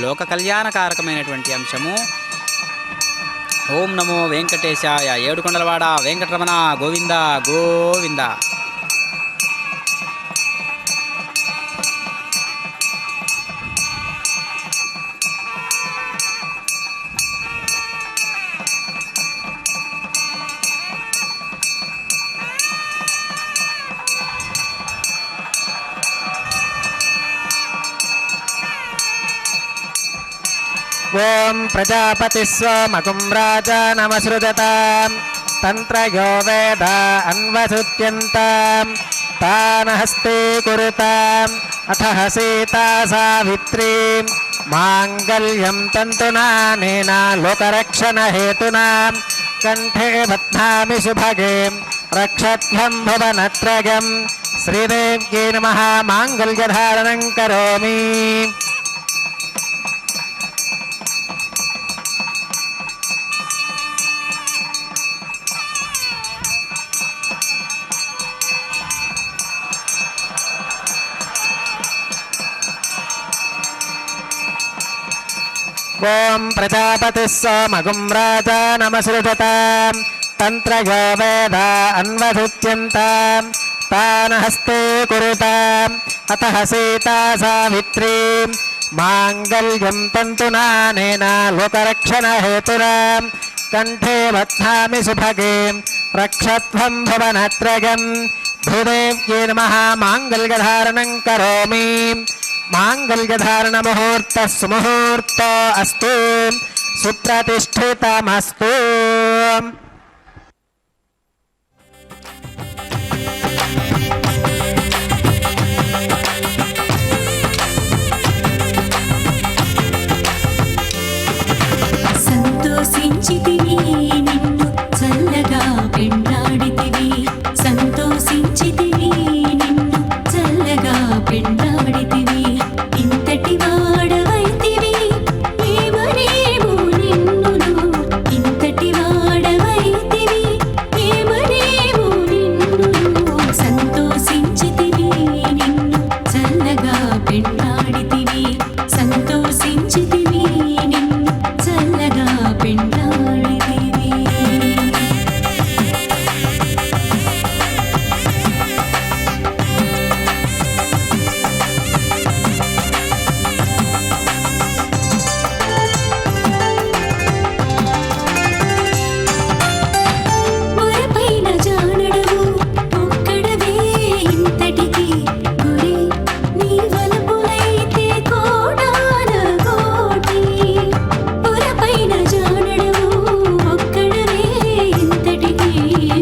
లోక కళ్యాణకారకమైనటువంటి అంశము. ఓం నమో వెంకటేశాయ. ఏడుకొండలవాడ వెంకటరమణ గోవింద గోవింద. ఓం ప్రజాపతిः సోమకుం రాజానమసృజతాం తంత్రయో వేద అన్వసుత్యంతాం తానహస్తే కురుతాం అథః సీతా సావిత్రీ మాంగళ్యం తంతునానేన లోకరక్షణ హేతునా కంఠే బధ్నామి శుభగే రక్షధ్వం భువనత్రయం శ్రీదేవ్యై నమః. మాంగళ్యధారణం కరోమి. ఓం ప్రజాపతిः సోమగుం రాజానమసృజతాం తంత్రయో వేద అన్వధుత్యంతాం తాన హస్తే కురుతాం అతః సీతా సావిత్రీ మాంగళ్యం తంతునానేన లోకరక్షణహేతురాం కంఠే బధ్నామి సుభగే రక్షత్వం భువనత్రయం భూదేవ్యై నమః మాంగళ్యధారణం కరోమి మాంగళ్యధారణ ముహూర్త సుముహూర్త అస్తు సుప్రతిష్ఠితమస్తు. సంతోషించితివి నిన్ను చల్లగా పెండాడితివి, సంతోషించితివి నిన్ను చల్లగా పెండాడితివి, ఇంతటి వాడవైతివి ఏమనేమో నిన్నును, ఇంతటి వాడవైతివి ఏమనేమో నిన్నును, సంతోషించితివి నిన్ను చల్లగా పెండాడితివి, సంతోషించితివి నిన్ను చల్లగా పెండాడితివి. మొరపైన జానడవు ఒక్కడవే ఇంతటికి గురి, నీ వలపులైతే కోడాన కోటి. మొరపైన జానడవు ఒక్కడవే ఇంతటికి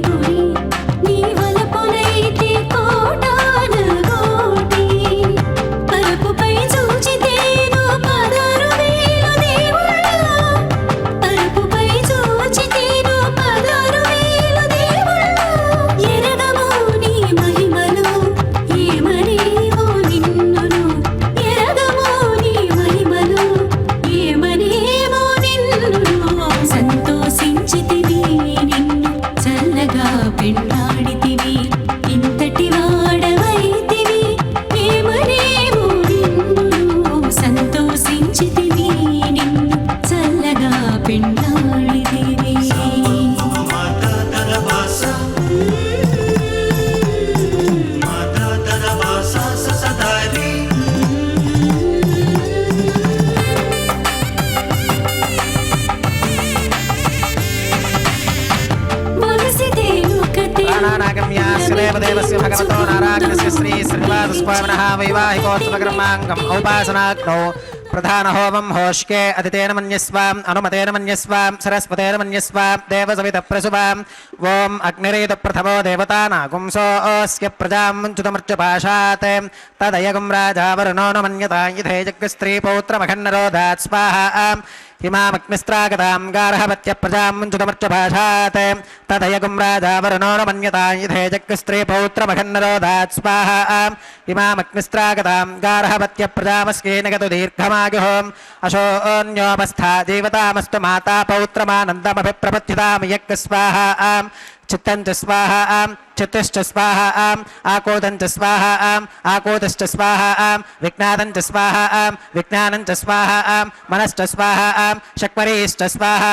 గురి, నీ వలపులైతే కోడాన కోటి. పరపుపై చూచితేను 16,000 దేవుళ్ళు, పరపుపై చూచితేను 16,000 దేవుళ్ళు, ఎరగము నీ మహిమలు ఏమనేమో నిన్నును, ఎరగము నీ మహిమలు ఏమనేమో నిన్నును, సంతోషించితివి నిన్ను చల్లగా పెండాడితివి, ఇంతటి వాడవైతివి ఏమనేమో నిన్నును, సంతోషించితివి నిన్ను చల్లగా పెండాడితివి. మనసితేను కతే ప్రాణానాగమ్యాస్య దేవదేవస్య భగవతో నారాయణస్య శ్రీ శ్రీనివాసస్వామినః వైవాహికోత్సవకర్మాంగం ఔపాసనాగ్నౌ ప్రధాన హోమం హోష్కే అదితేన మన్యస్వాం అనుమతేన మన్యస్వాం సరస్వతేన మన్యస్వాం దేవసవిత ప్రసువాం. ఓం అగ్నిరేత ప్రథమో దేవతానాగుంసోऽస్య ప్రజాం ముంచుతమర్చపాశాత్ తదయగుం రాజా వరుణో న మన్యతా యథే జగ్స్త్రీ పౌత్రమఖన్నరోధాత్ స్వాహా. ఇమామగ్నిస్త్రాగతాం గార్హవత్య ప్రజాం ముంచుతమర్చపాశాత్ తదయగుం రాజా వరుణో న మన్యతా యథే జగ్స్త్రీ పౌత్రమఖన్నరోధాత్ స్వాహా. ఇమామగ్నిస్త్రాగతాం గార్హవత్య ప్రజామస్యేన గతు దీర్ఘమాయుః అశోన్యోపస్థా జీవతామస్తు మాతా పౌత్రమానందమభిప్రపద్యతాం యజ్ఞ స్వాహా. చిత్తం చ స్వాహా చిత్తుశ్చ స్వాహా ఆకోదం చ స్వాహా ఆకోదశ్చ స్వాహా విజ్ఞానం చ స్వాహా విజ్ఞానం చ స్వాహా మనశ్చ స్వాహా శక్వరీశ్చ స్వాహా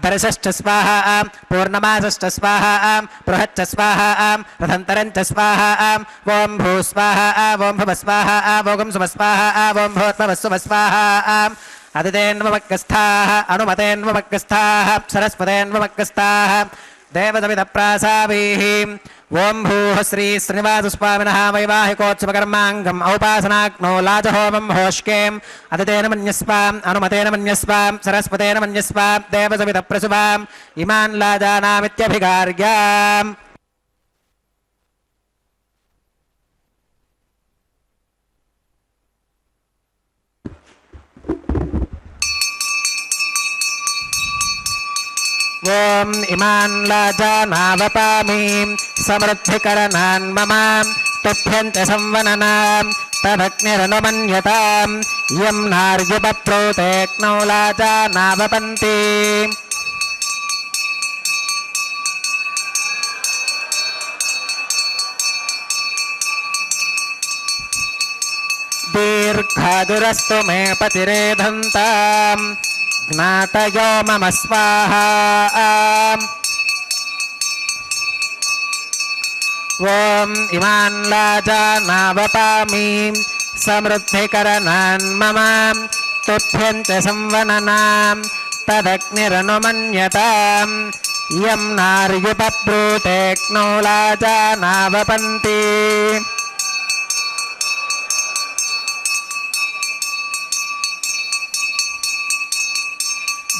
దర్శశ్చ స్వాహా పూర్ణమాసశ్చ స్వాహా బృహచ్చ స్వాహా రథంతరం చ స్వాహా. ఓం భూ స్వాహా ఓం భువ స్వాహా ఓం సువ స్వాహా ఓం భూత్వస్సువ స్వాహా. అదితేన్వమగ్గస్థాః అనుమతేన్వమగ్గస్థాః సరస్వతేన్వమగ్గస్థాః దేవదవిద ప్రాసావీః. ఓం భూః శ్రీ శ్రీనివాసస్వామినః వైవాహికోత్సవకర్మాంగం ఔపాసనాగ్నో లాజహోమం హోష్కేం అదితేన మన్యస్వాం అనుమతేన మన్యస్వాం సరస్వతేన మన్యస్వాం దేవదవిద ప్రసువాం. ఇమాన్ లాజానామిత్యభిగార్యాం. ఓం ఇమాన్ లాజానావపామి సమృద్ధికరణాన్ మమ తుభ్యం చ సంవననాం తదగ్నిరనుమన్యతాం యం నార్యుపప్రోతేక్నౌ లాజానావపంతి. దీర్ఘాదురస్తు మే పతిరేధంతాం ज्ञातयो मम स्वाहा ॐ इमान् लाजानावपामि समृद्धिकरणान् मम तुभ्यं च संवननां तदग्निरनुमन्यताम् यं नार्युपब्रूतेऽग्नौ लाजानावपन्ति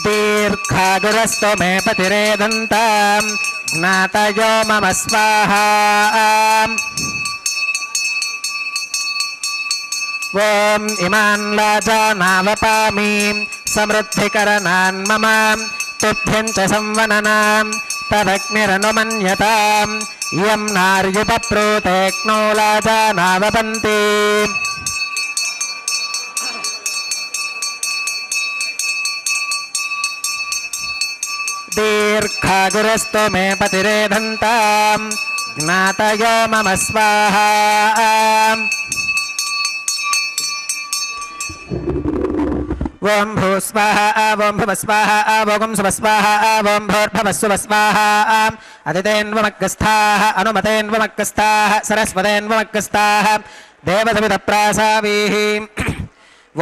दीर्घागुरस्तु मे पतिरेदन्तां ज्ञातयो मम स्वाहा ॐ इमान् लाजानावपामि समृद्धिकरणान् मम तुभ्यं च संवननां तदग्निरनुमन्यतां यं नार्युपप्रोतेऽग्नौ लाजानावपन्ति दीर्घागुरस्तु मे पतिरेधन्तां ज्ञातयो मम स्वाहा ॐ भूस्वाहा ॐ भुवस्वाहा ॐ सुवस्वाहा ॐ भूर्भुवस्सुवस्वाहा अदितेन्वमग्गस्थाः अनुमतेन्वमग्गस्थाः सरस्वतेन्वमग्गस्थाः देवसविदप्रासावीः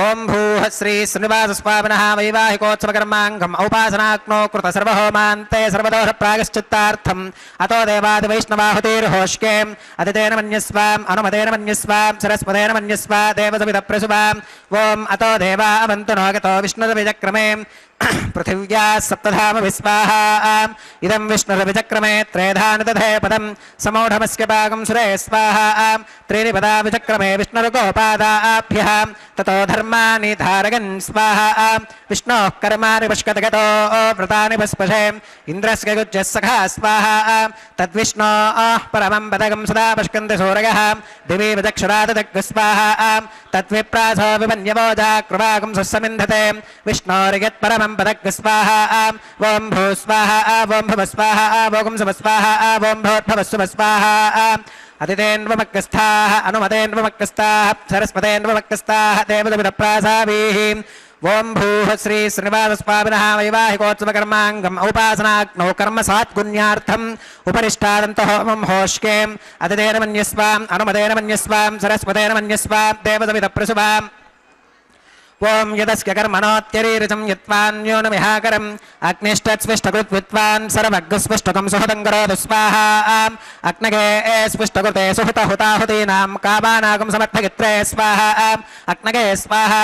ओं भूः श्री श्रीनिवासस्वामिनः वैवाहिकोत्सवकर्माङ्गम् औपासनाग्नो कृत सर्वहोमान्ते सर्वदोष प्रायश्चित्तार्थम् अतो देवादिवैष्णवाहुतिर्होष्के अदितेन मन्यस्वाम् अनुमतेन मन्यस्वाम् सरस्वतेन मन्यस्वा देवसविदप्रसुवाम् ओं अतो देवा अवन्तु नो गतो विष्णुरविचक्रमे पृथिव्या सप्तधाम विस्वाहा इदं विष्णुरविचक्रमे त्रेधानुदधे पदं समौढमस्य पाकं सुरे स्वाहा त्रीणि पदा विचक्रमे विष्णुरुकोपादाभ्यः ततो धर्माणि धारयन् स्वाहा विष्णोः कर्माणि पुष्कतगतो व्रतानि पुष्पशे इन्द्रस्य गुज्जः सखा स्वाहा तद्विष्णोः परमं पदकं सदा पुष्कन्ति सूरयः दिवि विचक्षुरादग् स्वाहा तद्विप्रासो विमन्यवोजा कृपाकं सुसमिन्धते विष्णोर्यत्परमं पदग् स्वाहा ॐ भूस्वाहा ॐ भुवस्वाहा ॐ सुवस्वाहा ॐ भूर्भुवस्सुवस्वाहा अतिथेन्वमग्गस्थाः अनुमतेन्वमग्गस्थाः सरस्वतेन्वमग्गस्थाः देवसविदप्रासावीः ओं भूः श्री श्रीनिवासस्वामिनः वैवाहिकोत्सवकर्माङ्गम् औपासनाग्नौ कर्म सात्गुण्यार्थम् उपरिष्टादन्तः होमं होष्के अतिथेन मन्यस्वाम् अनुमतेन मन्यस्वाम् सरस्वतेन मन्यस्वाम् देवसविदप्रसुवाम् ओं यदस्य कर्मणोत्यरीरिचं यत्वान्योनमिहाकरम् अग्निष्टत्स्विष्टकृत्वित्वान् सर्वग्स्विष्टकं सुहृतं करोतु स्वाहा अग्नगे स्विष्टकृते सुहृतहुताहुतीनां कामानागं समर्थगित्रे स्वाहा अग्नगे स्वाहा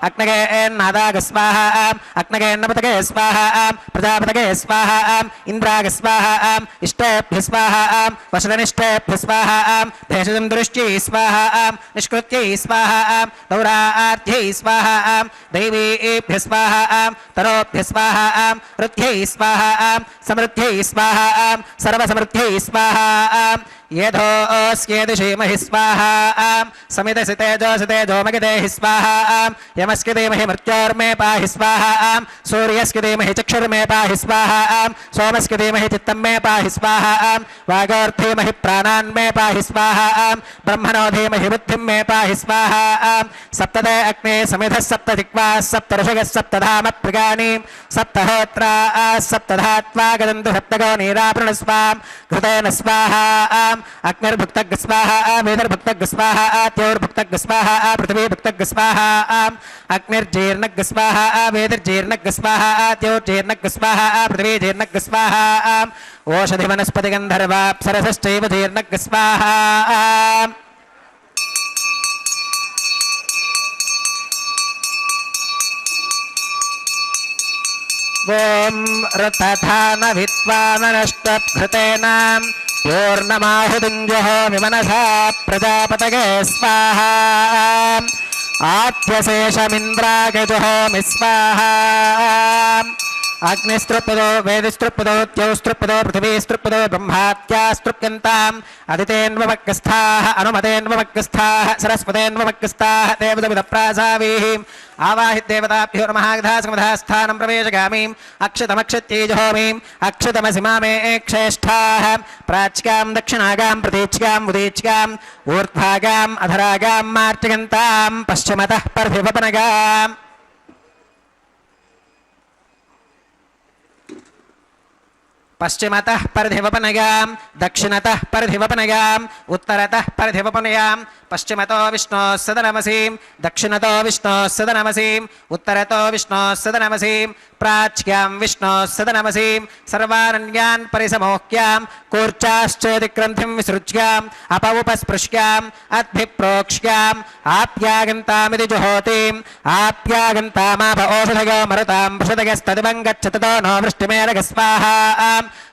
अग्नगे नादाग स्वाहा अग्नगे नपतगे स्वाहा प्रजापतगे स्वाहा इन्द्राग स्वाहा इष्टेभ्य स्वाहा वशदनिष्टेभ्य स्वाहा भेषजं दृष्ट्यै स्वाहा निष्कृत्यै स्वाहा दौरार्थ्यै स्वाहा दैवीभ्य स्वाहा तरोभ्य स्वाहा रुद्ध्यै स्वाहा समृद्ध्यै स्वाहा सर्वसमृद्ध्यै स्वाहा येधोऽस्येदिषीमहि स्वाहा समिदसि तेजोसि तेजोमगिदेहि स्वाहा यमस्ति धीमहि मृत्योर्मे पाहि स्वाहा सूर्यस्ति धीमहि चक्षुर्मे पाहि स्वाहा सोमस्ति धीमहि चित्तं मे पाहि स्वाहा वागोर्धीमहि प्राणान् मे पाहि स्वाहा ब्रह्मणो धीमहि बुद्धिं मे पाहि स्वाहा सप्तदे अग्ने समिधः सप्तदिक्वा सप्तऋषयः सप्तधाम प्रगानि सप्तहोत्रा सप्तधात्वा गदन्तु सप्तगो नीरापृणस्वाम् घृतेन स्वाहा अग्निर्भुक्तग् स्वाहा वेदर्भुक्तग् स्वाहा त्योर्भुक्तग् स्वाहा पृथिवीभुक्तग् स्वाहा अग्निर्जीर्णग् स्वाहा वेदर्जीर्णग् स्वाहा त्योर्जीर्णग् स्वाहा पृथिवीजीर्णग् स्वाहा ओषधिवनस्पतिगन्धर्वाप्सरसश्चैव जीर्णग् स्वाहा ॐ रथधानभित्वाननष्टभृतेनां पूर्णमाहुतिञ्जहोमि मनसा प्रजापतये स्वाहा आत्यशेषमिन्द्रागजुहोमि स्वाहा अग्निस्तृप्पदो वेदिस्तृप्पदो द्यौस्तृप्पदो पृथिवीस्तृप्पदो ब्रह्मात्यास्तृप्यन्ताम् अदितेन्वमग्गस्थाः अनुमतेन्वमग्गस्थाः सरस्वतेन्वमग्गस्थाः देवसविदप्रासावीः आवाहिदेवताभ्यो नमः गधासमधास्थानं प्रवेशगामीम् अक्षतमक्षत्यैजहोमीम् अक्षतमसि मामे क्षेष्ठाः प्राच्यां दक्षिणागां प्रतीच्यां उदीच्याम् ऊर्ध्वागाम् अधरागां मार्जयन्तां पश्चिमतः पर्भिवपनगाम् పశ్చిమతః పరిధివపనయాం దక్షిణతః పరిధివపనయాం ఉత్తరతః పరిధివపనయాం పశ్చిమతో విష్ణోः సదనమసీం దక్షిణతో విష్ణోः సదనమసీం ఉత్తరతో విష్ణోः సదనమసీం ప్రాచ్యాం విష్ణోः సదనమసీం సర్వారణ్యాన్ పరిసమోహ్యాం కూర్చాశ్చేతిగ్రంథిం విసృజ్యాం అపవుపస్పృశ్యాం అద్భిప్రోక్ష్యాం ఆప్యాగంతామితి జుహోతిం ఆప్యాగంతామాప ఓషధయో మరుతాం వృషదయస్తదివం గచ్చతతో నో వృష్టిమేరగ స్వాహా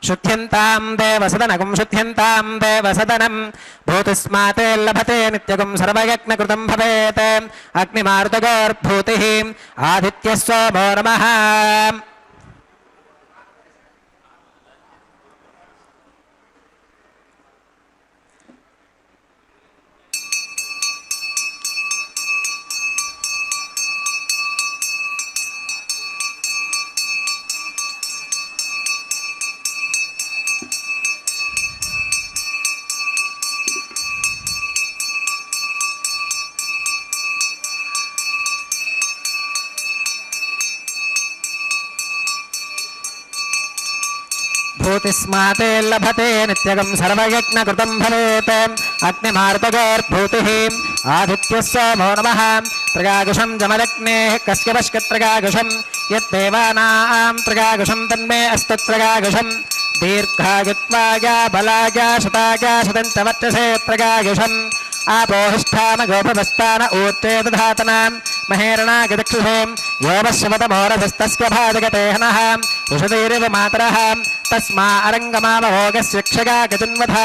శుద్ధ్యంతాం దేవసదనగం శుద్ధ్యంతాం దేవసదనం భూతిస్మాతే లభతే నిత్యగం సర్వయజ్ఞకృతం భవేత్ అగ్నిమారుతగోర్భూతిః ఆదిత్యస్సోమో నమః. భూతిస్మాతే లభతే నిత్యగం సర్వయజ్ఞకృతం భవేత్ అగ్నిమారుతగోర్భూతిః ఆదిత్యస్సోమో నమః. త్రయాగుషం జమదగ్నేః కస్యపష్కత్రయాగుషం యద్దేవానాం త్రయాగుషం తన్మే అస్తు త్రయాగుషం దీర్ఘాయుత్వాయ బలాయ శతాయ శతం చ వర్చసే త్రయాగుషం ఆపోహిష్ఠాన గోపవస్తాన ఊర్తే దధాతనాం మహేరణాగదక్షుషే యోమశ్వతమోరధస్తస్య భాజగతే హనః ఉషతైరివ మాతరః తస్మా అరంగమావభోగస్య క్షగా గజన్వథ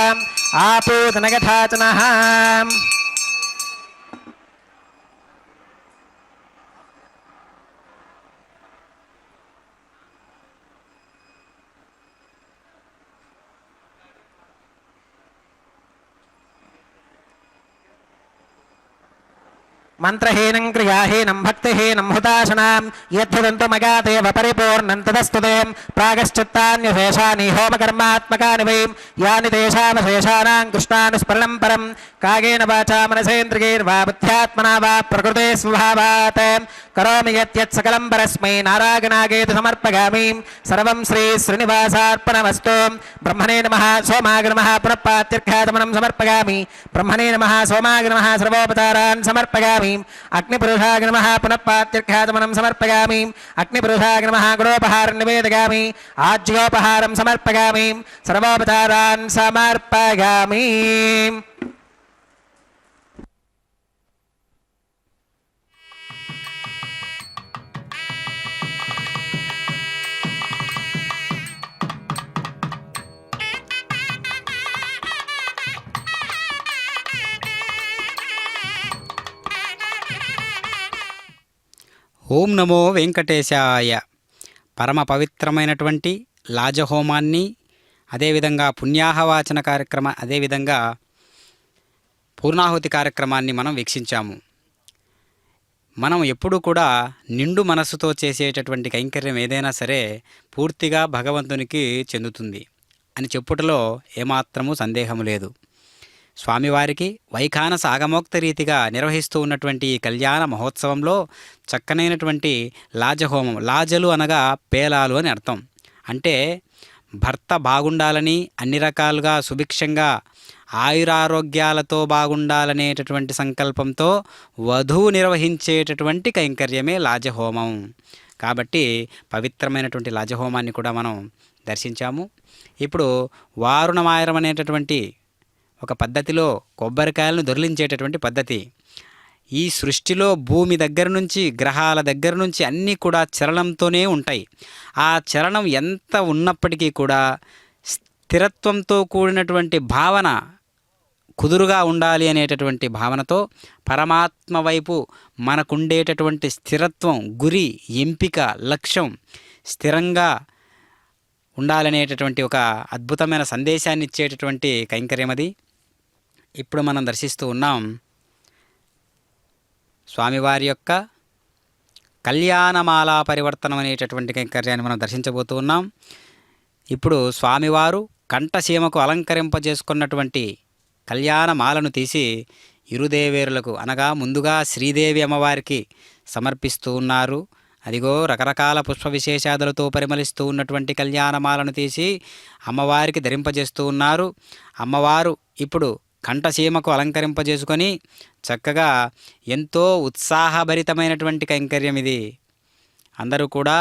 ఆపూతనగథాచనః. మంత్రహీనం క్రియాహీనం భక్తిహీనం హుతాశనాం యద్భుదంతు మగాదేవ పరిపూర్ణం తదస్తుతే ప్రాగశ్చిత్తాన్యశేషాని హోమకర్మాత్మకాని వై యాని తేషామశేషానాం కృష్ణానుస్మరణం పరం కాయేన వాచా మనసేంద్రియైర్వా బుద్ధ్యాత్మనా వా ప్రకృతే స్వభావాత్ కరోమి యత్యత్ సకలం పరస్మై నారాయణాగేతి సమర్పయామి. సర్వం శ్రీ శ్రీనివాసార్పణమస్తు. బ్రహ్మణే నమః సోమాయ నమః పునఃపాత్యర్ఘాతమనం సమర్పయామి. బ్రహ్మణే నమః సోమాయ నమః సర్వోపచారాన్ సమర్పయామి. అగ్నిపురుషాయ నమః పునఃపాత్యర్ఘాతమనం సమర్పయామి. అగ్నిపురుషాయ నమః గురోపహారం నివేదయామి. ఆజ్యోపహారం సమర్పయామి. సర్వోపచారాన్ సమర్పయామి. ఓం నమో వెంకటేశాయ. పరమ పవిత్రమైనటువంటి లాజహోమాన్ని, అదేవిధంగా పుణ్యాహవాచన అదేవిధంగా పూర్ణాహుతి కార్యక్రమాన్ని మనం వీక్షించాము. మనం ఎప్పుడూ కూడా నిండు మనస్సుతో చేసేటటువంటి కైంకర్యం ఏదైనా సరే పూర్తిగా భగవంతునికి చెందుతుంది అని చెప్పుటలో ఏమాత్రమూ సందేహము లేదు. స్వామివారికి వైఖానస ఆగమోక్త రీతిగా నిర్వహిస్తూ ఉన్నటువంటి ఈ కళ్యాణ మహోత్సవంలో చక్కనైనటువంటి లాజహోమం, లాజలు అనగా పేలాలు అని అర్థం. అంటే భర్త బాగుండాలని, అన్ని రకాలుగా సుభిక్షంగా ఆయురారోగ్యాలతో బాగుండాలనేటటువంటి సంకల్పంతో వధువు నిర్వహించేటటువంటి కైంకర్యమే లాజహోమం. కాబట్టి పవిత్రమైనటువంటి లాజహోమాన్ని కూడా మనం దర్శించాము. ఇప్పుడు వారుణమాయరం అనేటటువంటి ఒక పద్ధతిలో కొబ్బరికాయలను దొర్లించేటటువంటి పద్ధతి. ఈ సృష్టిలో భూమి దగ్గర నుంచి, గ్రహాల దగ్గర నుంచి అన్నీ కూడా చలనంతోనే ఉంటాయి. ఆ చలనం ఎంత ఉన్నప్పటికీ కూడా స్థిరత్వంతో కూడినటువంటి భావన కుదురుగా ఉండాలి అనేటటువంటి భావనతో పరమాత్మ వైపు మనకుండేటటువంటి స్థిరత్వం, గురి, ఎంపిక, లక్ష్యం స్థిరంగా ఉండాలనేటటువంటి ఒక అద్భుతమైన సందేశాన్ని ఇచ్చేటటువంటి కైంకర్యం అది. ఇప్పుడు మనం దర్శిస్తూ ఉన్నాం స్వామివారి యొక్క కళ్యాణమాలా పరివర్తనం అనేటటువంటి కైంకర్యాన్ని మనం దర్శించబోతూ ఉన్నాం. ఇప్పుడు స్వామివారు కంఠసీమకు అలంకరింపజేసుకున్నటువంటి కళ్యాణమాలను తీసి ఇరుదేవేరులకు అనగా ముందుగా శ్రీదేవి అమ్మవారికి సమర్పిస్తూ ఉన్నారు. అదిగో రకరకాల పుష్ప విశేషాదులతో పరిమళిస్తూ ఉన్నటువంటి కళ్యాణమాలను తీసి అమ్మవారికి ధరింపజేస్తూ ఉన్నారు. అమ్మవారు ఇప్పుడు కంఠసీమకు అలంకరింపజేసుకొని చక్కగా ఎంతో ఉత్సాహభరితమైనటువంటి కైంకర్యం ఇది. అందరూ కూడా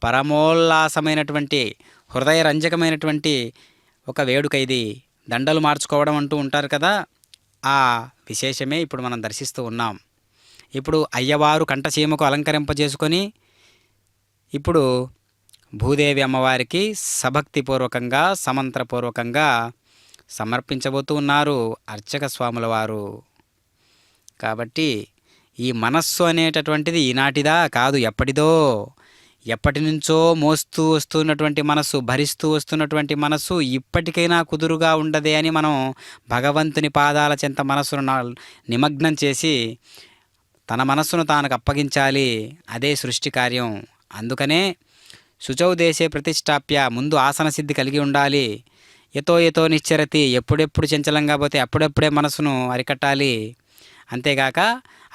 పరమోల్లాసమైనటువంటి హృదయరంజకమైనటువంటి ఒక వేడుక ఇది. దండలు మార్చుకోవడం అంటూ ఉంటారు కదా, ఆ విశేషమే ఇప్పుడు మనం దర్శిస్తూ ఉన్నాం. ఇప్పుడు అయ్యవారు కంఠసీమకు అలంకరింపజేసుకొని ఇప్పుడు భూదేవి అమ్మవారికి సభక్తిపూర్వకంగా సమంత్రపూర్వకంగా సమర్పించబోతూ ఉన్నారు అర్చక స్వాముల వారు. కాబట్టి ఈ మనస్సు అనేటటువంటిది ఈనాటిదా కాదు, ఎప్పటిదో, ఎప్పటి నుంచో మోస్తూ వస్తున్నటువంటి మనస్సు, భరిస్తూ వస్తున్నటువంటి మనస్సు ఇప్పటికైనా కుదురుగా ఉండదే అని మనం భగవంతుని పాదాల చెంత మనస్సును నిమగ్నం చేసి తన మనస్సును తానకు అప్పగించాలి. అదే సృష్టి కార్యం. అందుకనే శుచౌ దేశే ప్రతిష్టాప్య, ముందు ఆసన సిద్ధి కలిగి ఉండాలి. యతో నిశ్చరతి, ఎప్పుడెప్పుడు చంచలంగా పోతే అప్పుడప్పుడే మనసును అరికట్టాలి. అంతేగాక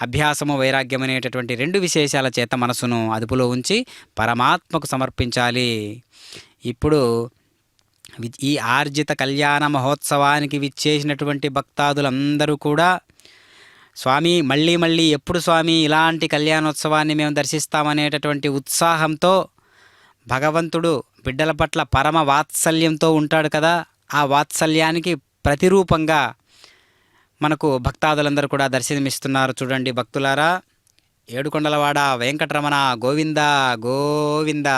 అభ్యాసము వైరాగ్యం అనేటటువంటి రెండు విశేషాల చేత మనసును అదుపులో ఉంచి పరమాత్మకు సమర్పించాలి. ఇప్పుడు ఈ ఆర్జిత కళ్యాణ మహోత్సవానికి విచ్చేసినటువంటి భక్తాదులందరూ కూడా స్వామి మళ్ళీ ఎప్పుడు స్వామి ఇలాంటి కళ్యాణోత్సవాన్ని మేము దర్శిస్తామనేటటువంటి ఉత్సాహంతో, భగవంతుడు బిడ్డల పట్ల పరమ వాత్సల్యంతో ఉంటాడు కదా, ఆ వాత్సల్యానికి ప్రతిరూపంగా మనకు భక్తాదులందరూ కూడా దర్శనమిస్తున్నారు. చూడండి భక్తులారా, ఏడుకొండలవాడ వెంకటరమణ గోవింద గోవింద.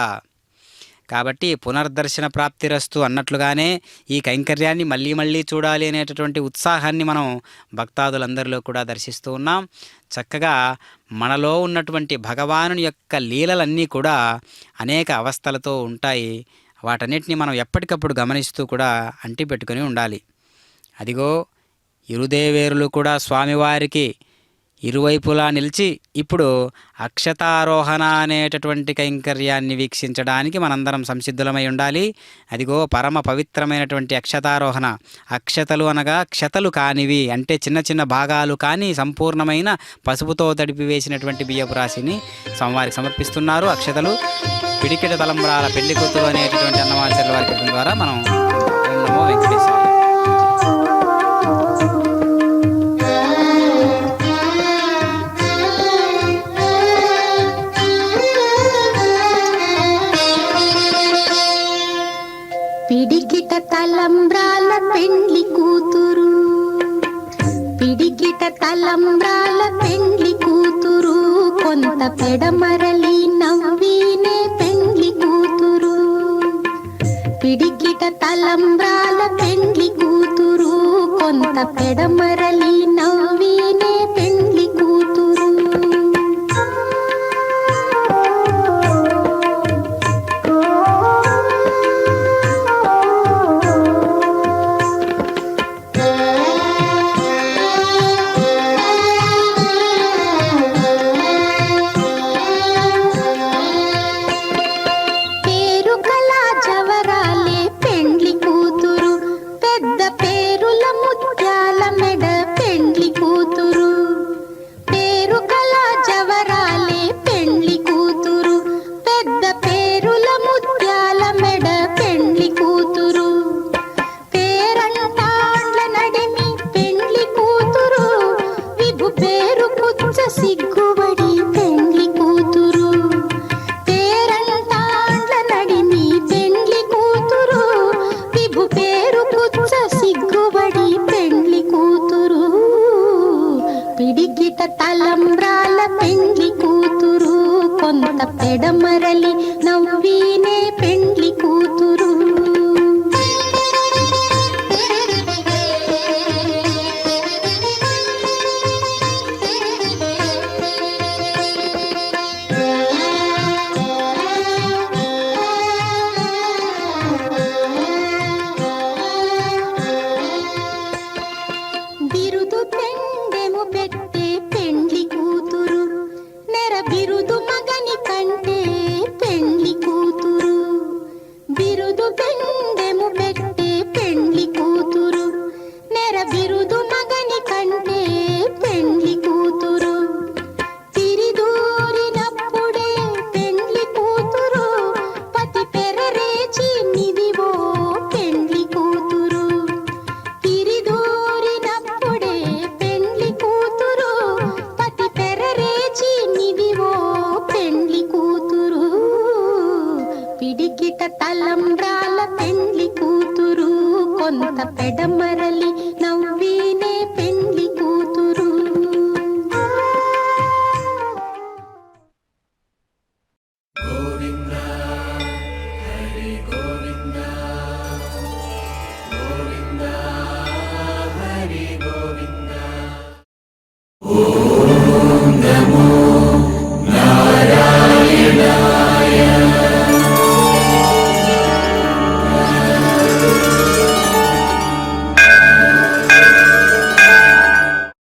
కాబట్టి పునర్దర్శన ప్రాప్తిరస్తు అన్నట్లుగానే ఈ కైంకర్యాన్ని మళ్ళీ చూడాలి అనేటటువంటి ఉత్సాహాన్ని మనం భక్తాదులందరిలో కూడా దర్శిస్తూ ఉన్నాం. చక్కగా మనలో ఉన్నటువంటి భగవానుని యొక్క లీలలన్నీ కూడా అనేక అవస్థలతో ఉంటాయి. వాటన్నిటిని మనం ఎప్పటికప్పుడు గమనిస్తూ కూడా అంటిపెట్టుకుని ఉండాలి. అదిగో ఇరుదేవేరులు కూడా స్వామివారికి ఇరువైపులా నిలిచి ఇప్పుడు అక్షతారోహణ అనేటటువంటి కైంకర్యాన్ని వీక్షించడానికి మనందరం సంసిద్ధులమై ఉండాలి. అదిగో పరమ పవిత్రమైనటువంటి అక్షతారోహణ. అక్షతలు అనగా క్షతలు కానివి, అంటే చిన్న చిన్న భాగాలు కానీ సంపూర్ణమైన పసుపుతో తడిపివేసినటువంటి బియ్యపు రాశిని స్వామివారికి సమర్పిస్తున్నారు. అక్షతలు పిడికిట తలంబ్రాల పెళ్లి కూతురు అనేటటువంటి అన్నమాచార్యుల వారి ద్వారా మనం ఓం నమో వెంకటేశ్వర. పిడికిట తలంబ్రాల పెండ్లి కూతురు, పిడికిట తలంబ్రాల పెండ్లి కూతురు, కొంత పెడమరలి నవ్వినే పెండ్లి కూతురు. పిడికిట తలంబ్రాల పెండ్లి కూతురు, కొంత పెడమరలి నవ్వినే పెండ్లి కూతురు. సిగ్గుబడి పెండ్లి కూతురు, పేరంటాండ్ల నడిమి పెండ్లి కూతురు, విభు పేరు పుచ్చ సిగ్గుబడి పెండ్లి కూతురు. పిడికిట తలంబ్రాల పెండ్లి కూతురు, కొంత పెడమరలి నవ్వినే పెండ్లి కూతురు. బిరుదు పెండెము పెట్టే పెండ్లి కూతురు, నెర బిరుదు మగని కంటే పెండ్లి కొంత పెడమరలి నవ్వి